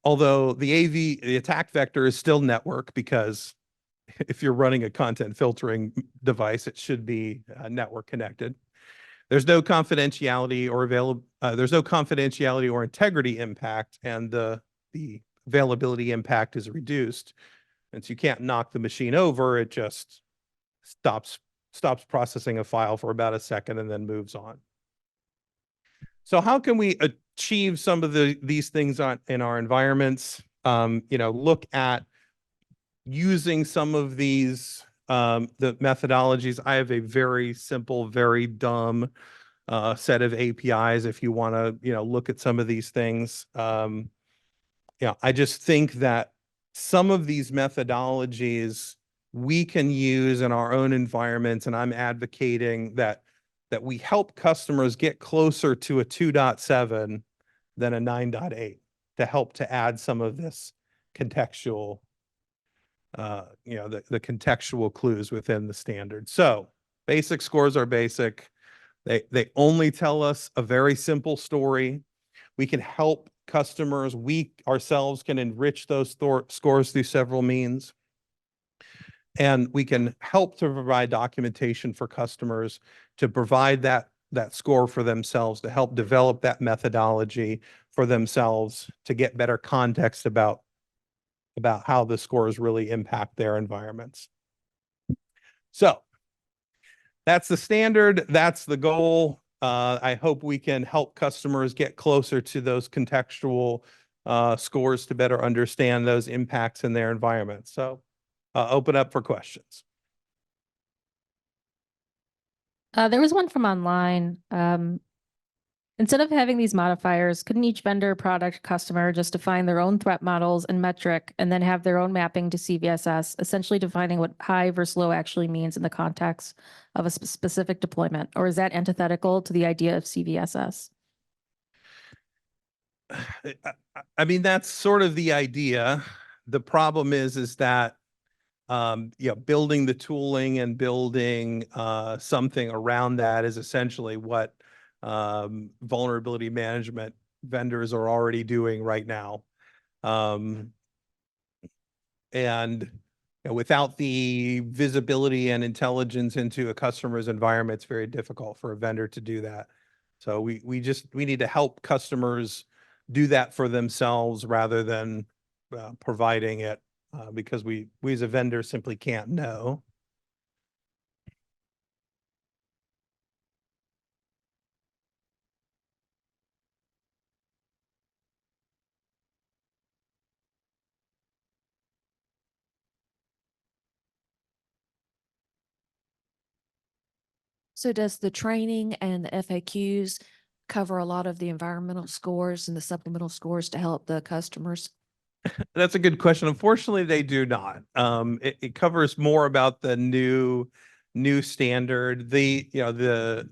Although the attack vector is still network, because if you're running a content filtering device, it should be network connected. There's no confidentiality or integrity impact, and the availability impact is reduced. And so you can't knock the machine over. It just stops processing a file for about a second and then moves on. So how can we achieve some of these things in our environments? Look at using some of these the methodologies. I have a very simple, very dumb set of APIs if you want to look at some of these things. I just think that some of these methodologies we can use in our own environments, and I'm advocating that we help customers get closer to a 2.7 than a 9.8 to help to add some of this contextual, the contextual clues within the standard. So basic scores are basic. They only tell us a very simple story. We can help customers. We ourselves can enrich those scores through several means. And we can help to provide documentation for customers to provide that score for themselves, to help develop that methodology for themselves, to get better context about how the scores really impact their environments. So that's the standard. That's the goal. I hope we can help customers get closer to those contextual scores to better understand those impacts in their environment. So open up for questions. There was one from online. Instead of having these modifiers, couldn't each vendor, product, customer just define their own threat models and metric and then have their own mapping to CVSS, essentially defining what high versus low actually means in the context of a specific deployment? Or is that antithetical to the idea of CVSS? I mean, that's sort of the idea. The problem is that building the tooling and building something around that is essentially what vulnerability management vendors are already doing right now. And without the visibility and intelligence into a customer's environment, it's very difficult for a vendor to do that. So we need to help customers do that for themselves rather than providing it because we as a vendor simply can't know. So does the training and the FAQs cover a lot of the environmental scores and the supplemental scores to help the customers? That's a good question. Unfortunately, they do not. It covers more about the new standard. The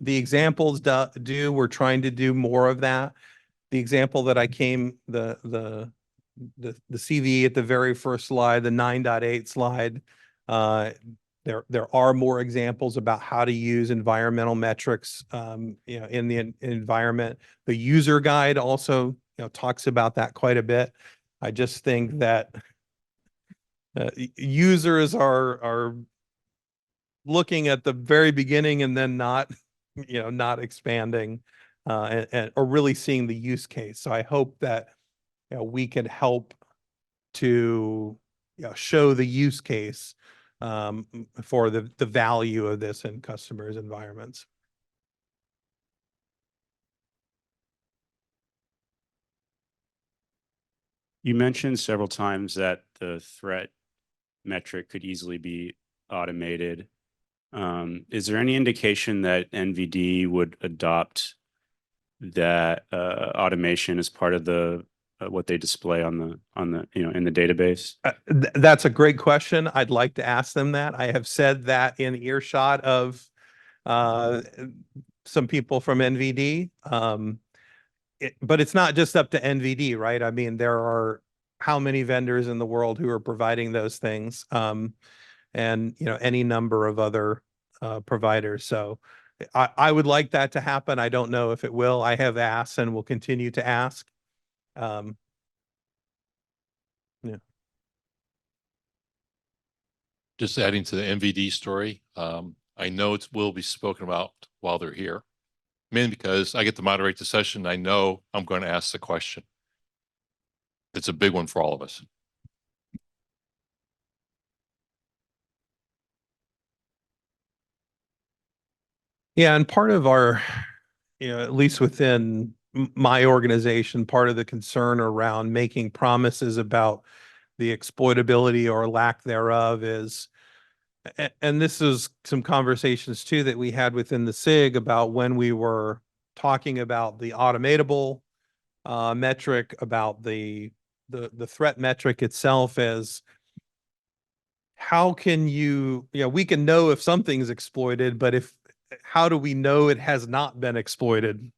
examples do. We're trying to do more of that. The example that I came the CV at the very first slide, the 9.8 slide. There are more examples about how to use environmental metrics, in the environment. The user guide also, talks about that quite a bit. I just think that users are looking at the very beginning and then not expanding or really seeing the use case. So I hope that we can help to show the use case for the value of this in customers' environments. You mentioned several times that the threat metric could easily be automated. Is there any indication that NVD would adopt that automation as part of the what they display on the in the database? That's a great question. I'd like to ask them that. I have said that in earshot of some people from NVD. But it's not just up to NVD, right? I mean, there are how many vendors in the world who are providing those things, and any number of other providers. So I would like that to happen. I don't know if it will. I have asked and will continue to ask. Yeah. Just adding to the NVD story, I know it will be spoken about while they're here. Mainly because I get to moderate the session. I know I'm going to ask the question. It's a big one for all of us. Yeah, and part of our, at least within my organization, part of the concern around making promises about the exploitability or lack thereof is, and this is some conversations too that we had within the SIG about when we were talking about the automatable metric, about the threat metric itself, as how can we can know if something's exploited, but how do we know it has not been exploited?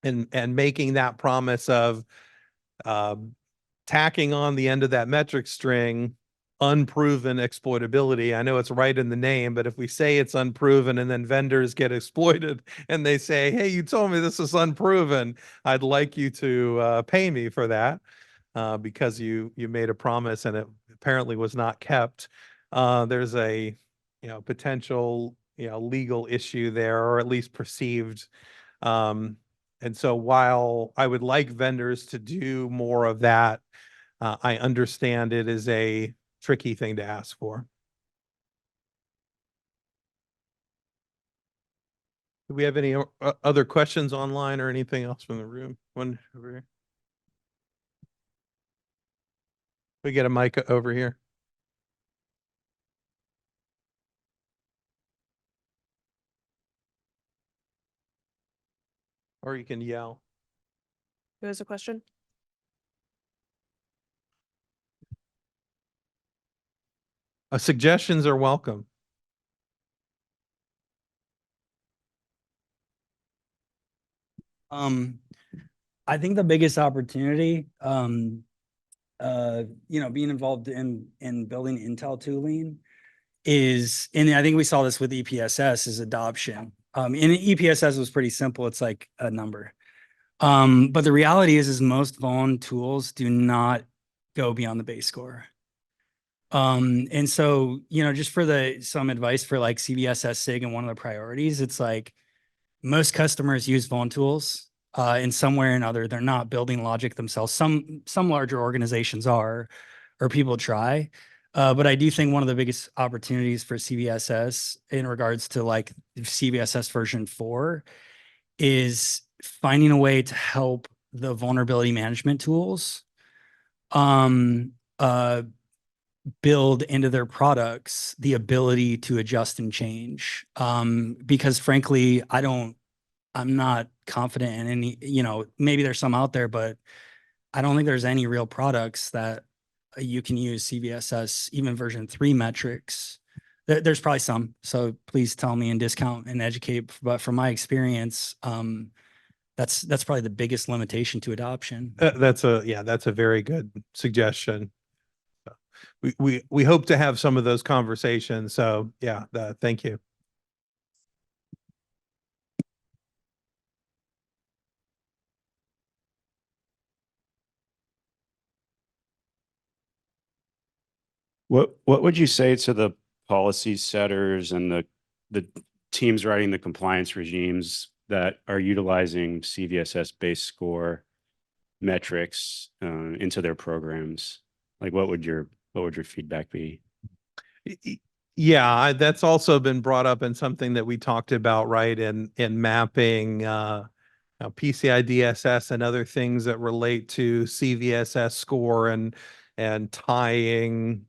And making that promise of tacking on the end of that metric string unproven exploitability. I know it's right in the name, but if we say it's unproven and then vendors get exploited and they say, hey, you told me this is unproven, I'd like you to pay me for that because you made a promise and it apparently was not kept. there's a, potential, legal issue there, or at least perceived. And so while I would like vendors to do more of that, I understand it is a tricky thing to ask for. Do we have any other questions online or anything else from the room? One over here. We get a mic over here. Or you can yell. Who has a question? Suggestions are welcome. I think the biggest opportunity, being involved in building Intel tooling is, and I think we saw this with EPSS, is adoption. And EPSS was pretty simple. It's like a number. But the reality is most vuln tools do not go beyond the base score. And so, just for some advice for like CVSS SIG and one of the priorities, it's like most customers use vuln tools in some way or another. They're not building logic themselves. Some larger organizations are, or people try. But I do think one of the biggest opportunities for CVSS in regards to like CVSS version 4 is finding a way to help the vulnerability management tools build into their products the ability to adjust and change. Because frankly, I'm not confident in any, maybe there's some out there, but I don't think there's any real products that you can use CVSS, even version 3 metrics. There's probably some, so please tell me and discount and educate. But from my experience, that's probably the biggest limitation to adoption. That's a very good suggestion. We hope to have some of those conversations. So yeah, thank you. What would you say to the policy setters and the teams writing the compliance regimes that are utilizing CVSS base score metrics into their programs? Like, what would your feedback be? Yeah, that's also been brought up and something that we talked about, right? In mapping PCI DSS and other things that relate to CVSS score and tying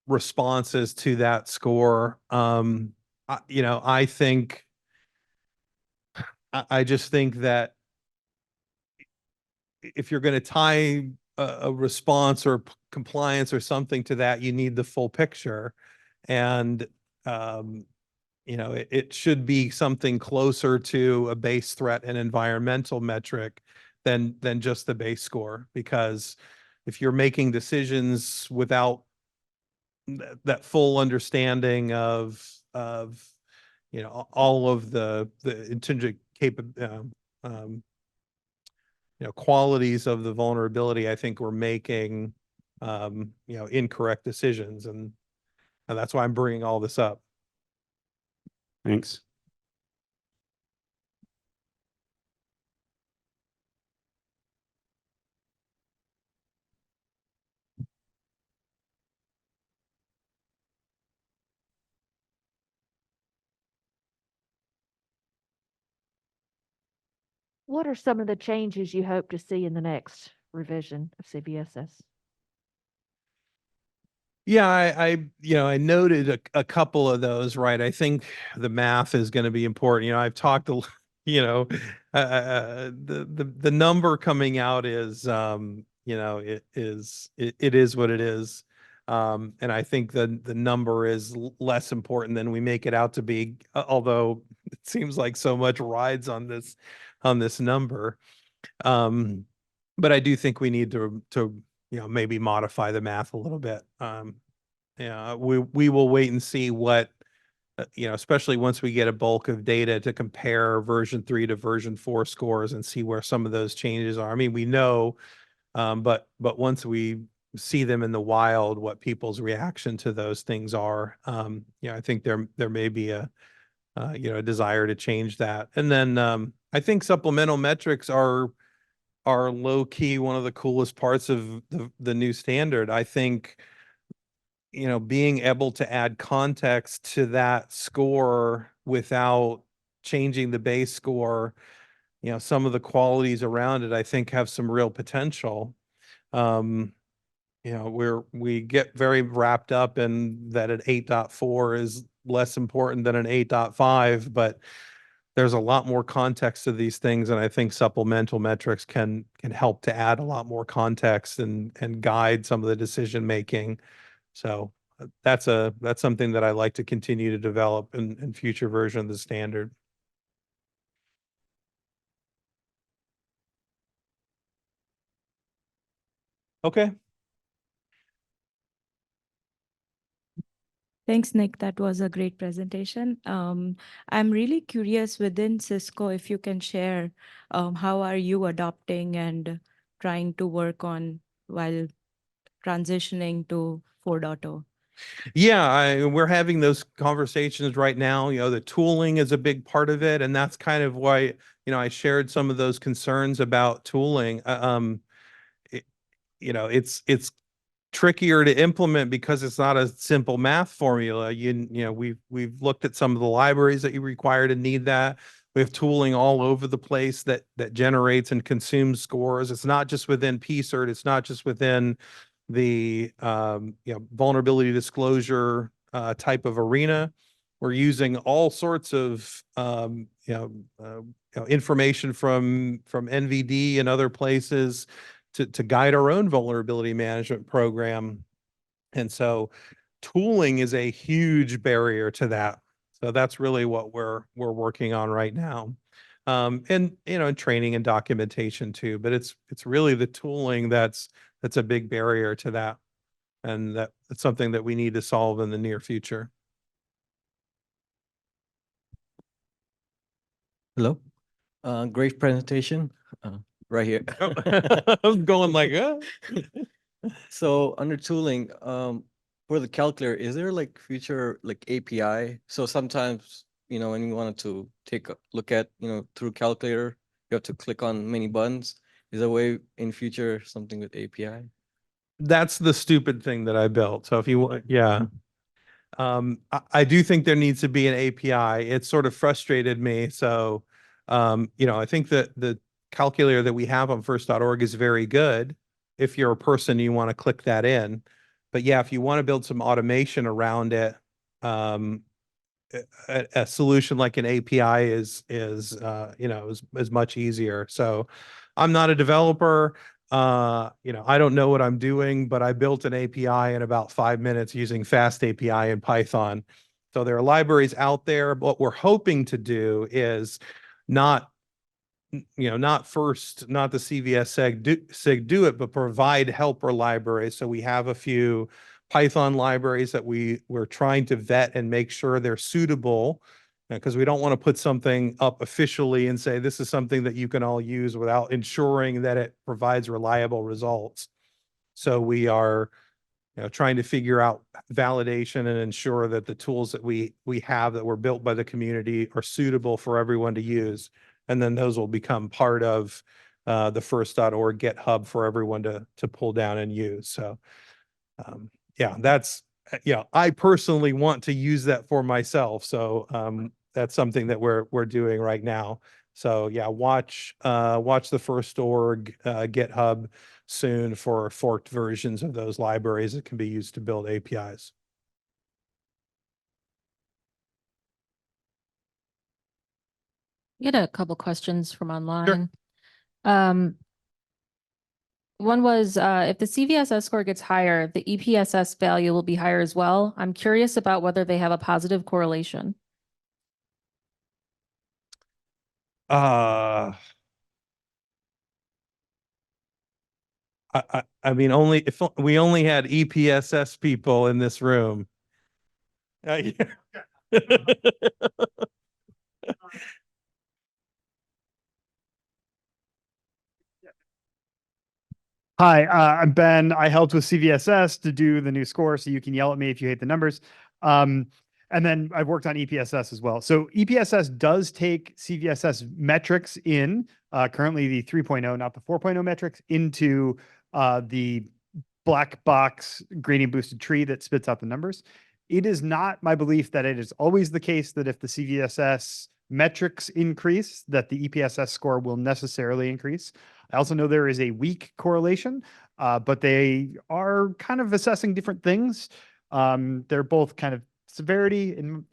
responses to that score. I think I just think that if you're going to tie a response or compliance or something to that, you need the full picture. And it should be something closer to a base threat and environmental metric than just the base score. Because if you're making decisions without that full understanding of all of the intrinsic qualities of the vulnerability, I think we're making incorrect decisions, and that's why I'm bringing all this up. Thanks. What are some of the changes you hope to see in the next revision of CVSS? Yeah, I noted a couple of those, right? I think the math is going to be important. I've talked the number coming out is it is what it is. And I think the number is less important than we make it out to be, although it seems like so much rides on this number. But I do think we need to maybe modify the math a little bit. We will wait and see what, especially once we get a bulk of data to compare version 3 to version 4 scores and see where some of those changes are. I mean, we know, but once we see them in the wild, what people's reaction to those things are. I think there may be a desire to change that. And then I think supplemental metrics are low key one of the coolest parts of the new standard. I think being able to add context to that score without changing the base score, some of the qualities around it, I think have some real potential. We get very wrapped up in that an 8.4 is less important than an 8.5, but there's a lot more context to these things, and I think supplemental metrics can help to add a lot more context and guide some of the decision making. So that's something that I like to continue to develop in future version of the standard. Okay. Thanks, Nick. That was a great presentation. I'm really curious within Cisco, if you can share how are you adopting and trying to work on while transitioning to 4.0? Yeah, we're having those conversations right now. The tooling is a big part of it, and that's kind of why, I shared some of those concerns about tooling. It's trickier to implement because it's not a simple math formula. We've looked at some of the libraries that you require to need that. We have tooling all over the place that generates and consumes scores. It's not just within PSIRT. It's not just within the vulnerability disclosure type of arena. We're using all sorts of information from NVD and other places to guide our own vulnerability management program. And so tooling is a huge barrier to that. So that's really what we're working on right now. And training and documentation too, but it's really the tooling that's a big barrier to that. And that's something that we need to solve in the near future. Hello. Great presentation. Right here. I was going like, So under tooling, for the calculator, is there like future like API? So sometimes, when you wanted to take a look at, through calculator, you have to click on many buttons. Is there a way in future something with API? That's the stupid thing that I built. So if you want, yeah. I do think there needs to be an API. It sort of frustrated me. So, I think that the calculator that we have on first.org is very good. If you're a person, you want to click that in. But yeah, if you want to build some automation around it, a solution like an API is much easier. So I'm not a developer. I don't know what I'm doing, but I built an API in about 5 minutes using Fast API in Python. So there are libraries out there. What we're hoping to do is not the CVS SIG do it, but provide helper libraries. So we have a few Python libraries that we're trying to vet and make sure they're suitable, because we don't want to put something up officially and say this is something that you can all use without ensuring that it provides reliable results. So we are trying to figure out validation and ensure that the tools that we have that were built by the community are suitable for everyone to use. And then those will become part of the first.org GitHub for everyone to pull down and use. So I personally want to use that for myself. So that's something that we're doing right now. So yeah, watch the first.org GitHub soon for forked versions of those libraries that can be used to build APIs. We had a couple questions from online. One was, if the CVSS score gets higher, the EPSS value will be higher as well. I'm curious about whether they have a positive correlation. I mean, only if we only had EPSS people in this room. Yeah. Hi, I'm Ben. I helped with CVSS to do the new score, so you can yell at me if you hate the numbers. And then I've worked on EPSS as well. So EPSS does take CVSS metrics in, currently the 3.0, not the 4.0 metrics, into the black box gradient boosted tree that spits out the numbers. It is not my belief that it is always the case that if the CVSS metrics increase, that the EPSS score will necessarily increase. I also know there is a weak correlation, but they are kind of assessing different things. They're both kind of severity, in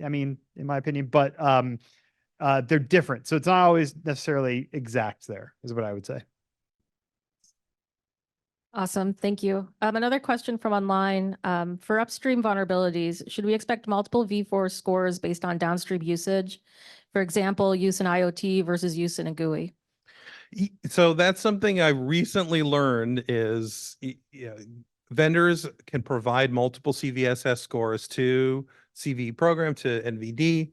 my opinion, but they're different. So it's not always necessarily exact there, is what I would say. Awesome. Thank you. Another question from online. For upstream vulnerabilities, should we expect multiple V4 scores based on downstream usage? For example, use in IoT versus use in a GUI? So that's something I recently learned is vendors can provide multiple CVSS scores to CV program, to NVD.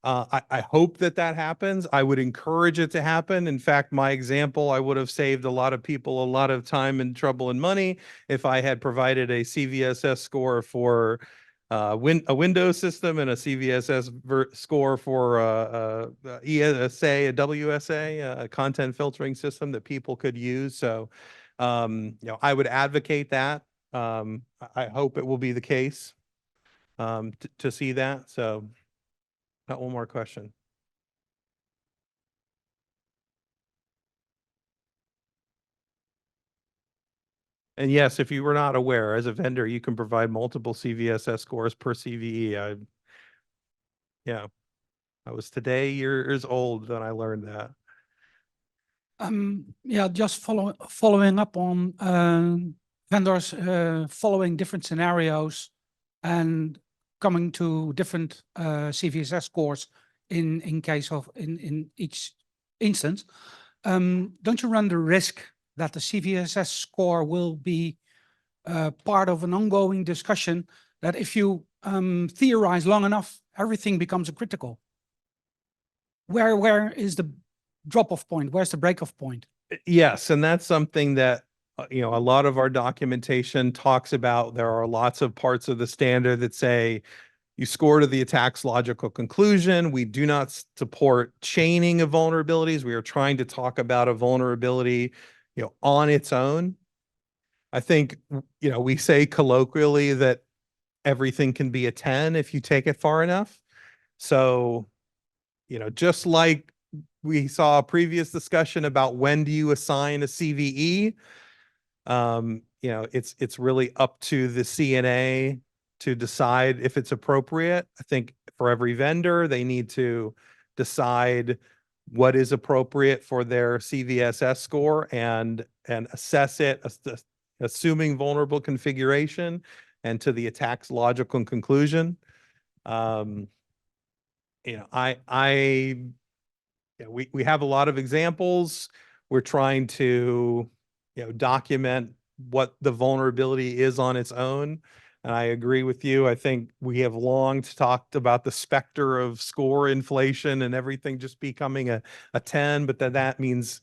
I hope that happens. I would encourage it to happen. In fact, my example, I would have saved a lot of people a lot of time and trouble and money if I had provided a CVSS score for a Windows system and a CVSS score for ESA, a WSA, a content filtering system that people could use. So, I would advocate that. I hope it will be the case to see that. So. Got one more question. And yes, if you were not aware, as a vendor, you can provide multiple CVSS scores per CVE. I was today years old when I learned that. Yeah, just following up on vendors following different scenarios and coming to different CVSS scores in case of in each instance. Don't you run the risk that the CVSS score will be part of an ongoing discussion that if you theorize long enough, everything becomes critical? Where is the drop-off point? Where's the break-off point? Yes, and that's something that a lot of our documentation talks about. There are lots of parts of the standard that say you score to the attack's logical conclusion. We do not support chaining of vulnerabilities. We are trying to talk about a vulnerability, on its own. I think, we say colloquially that everything can be a 10 if you take it far enough. So, just like we saw a previous discussion about when do you assign a CVE, it's really up to the CNA to decide if it's appropriate. I think for every vendor, they need to decide what is appropriate for their CVSS score and assess it, assuming vulnerable configuration and to the attack's logical conclusion. We have a lot of examples. We're trying to, document what the vulnerability is on its own. And I agree with you. I think we have long talked about the specter of score inflation and everything just becoming a 10, but that means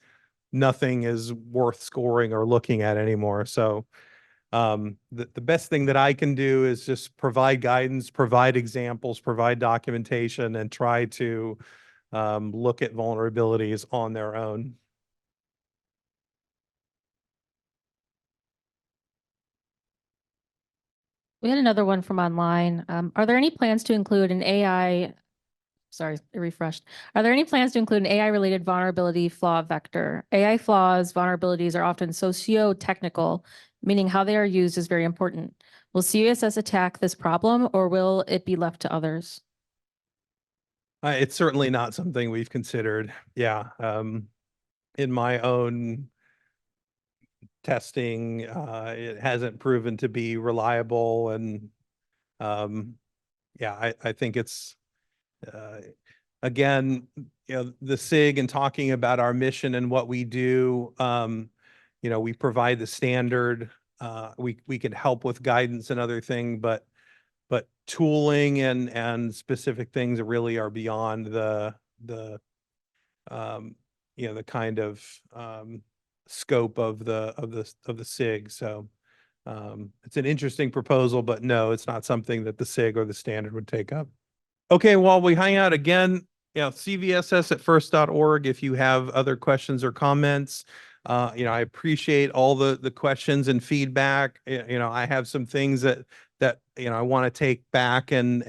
nothing is worth scoring or looking at anymore. So the best thing that I can do is just provide guidance, provide examples, provide documentation, and try to look at vulnerabilities on their own. We had another one from online. Are there any plans to include an AI? Sorry, it refreshed. Are there any plans to include an AI-related vulnerability flaw vector? AI flaws, vulnerabilities are often socio-technical, meaning how they are used is very important. Will CVSS attack this problem, or will it be left to others? It's certainly not something we've considered. Yeah. In my own testing, it hasn't proven to be reliable. And I think it's, again, the SIG and talking about our mission and what we do, we provide the standard, we can help with guidance and other things, but tooling and specific things really are beyond the kind of scope of the SIG. So it's an interesting proposal, but no, it's not something that the SIG or the standard would take up. Okay, while we hang out again, CVSS at first.org. If you have other questions or comments, I appreciate all the questions and feedback. I have some things that I want to take back and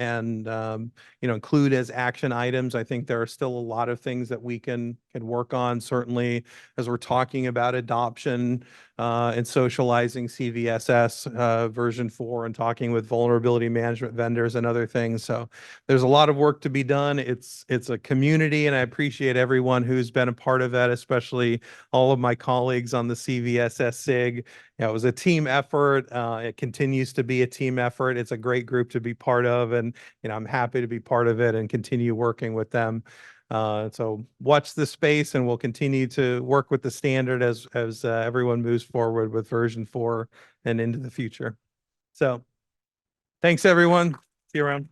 include as action items. I think there are still a lot of things that we can work on, certainly as we're talking about adoption and socializing CVSS version 4 and talking with vulnerability management vendors and other things. So there's a lot of work to be done. It's a community, and I appreciate everyone who's been a part of that, especially all of my colleagues on the CVSS SIG. It was a team effort. It continues to be a team effort. It's a great group to be part of, and I'm happy to be part of it and continue working with them. So watch the space, and we'll continue to work with the standard as everyone moves forward with version 4 and into the future. So thanks, everyone. See you around.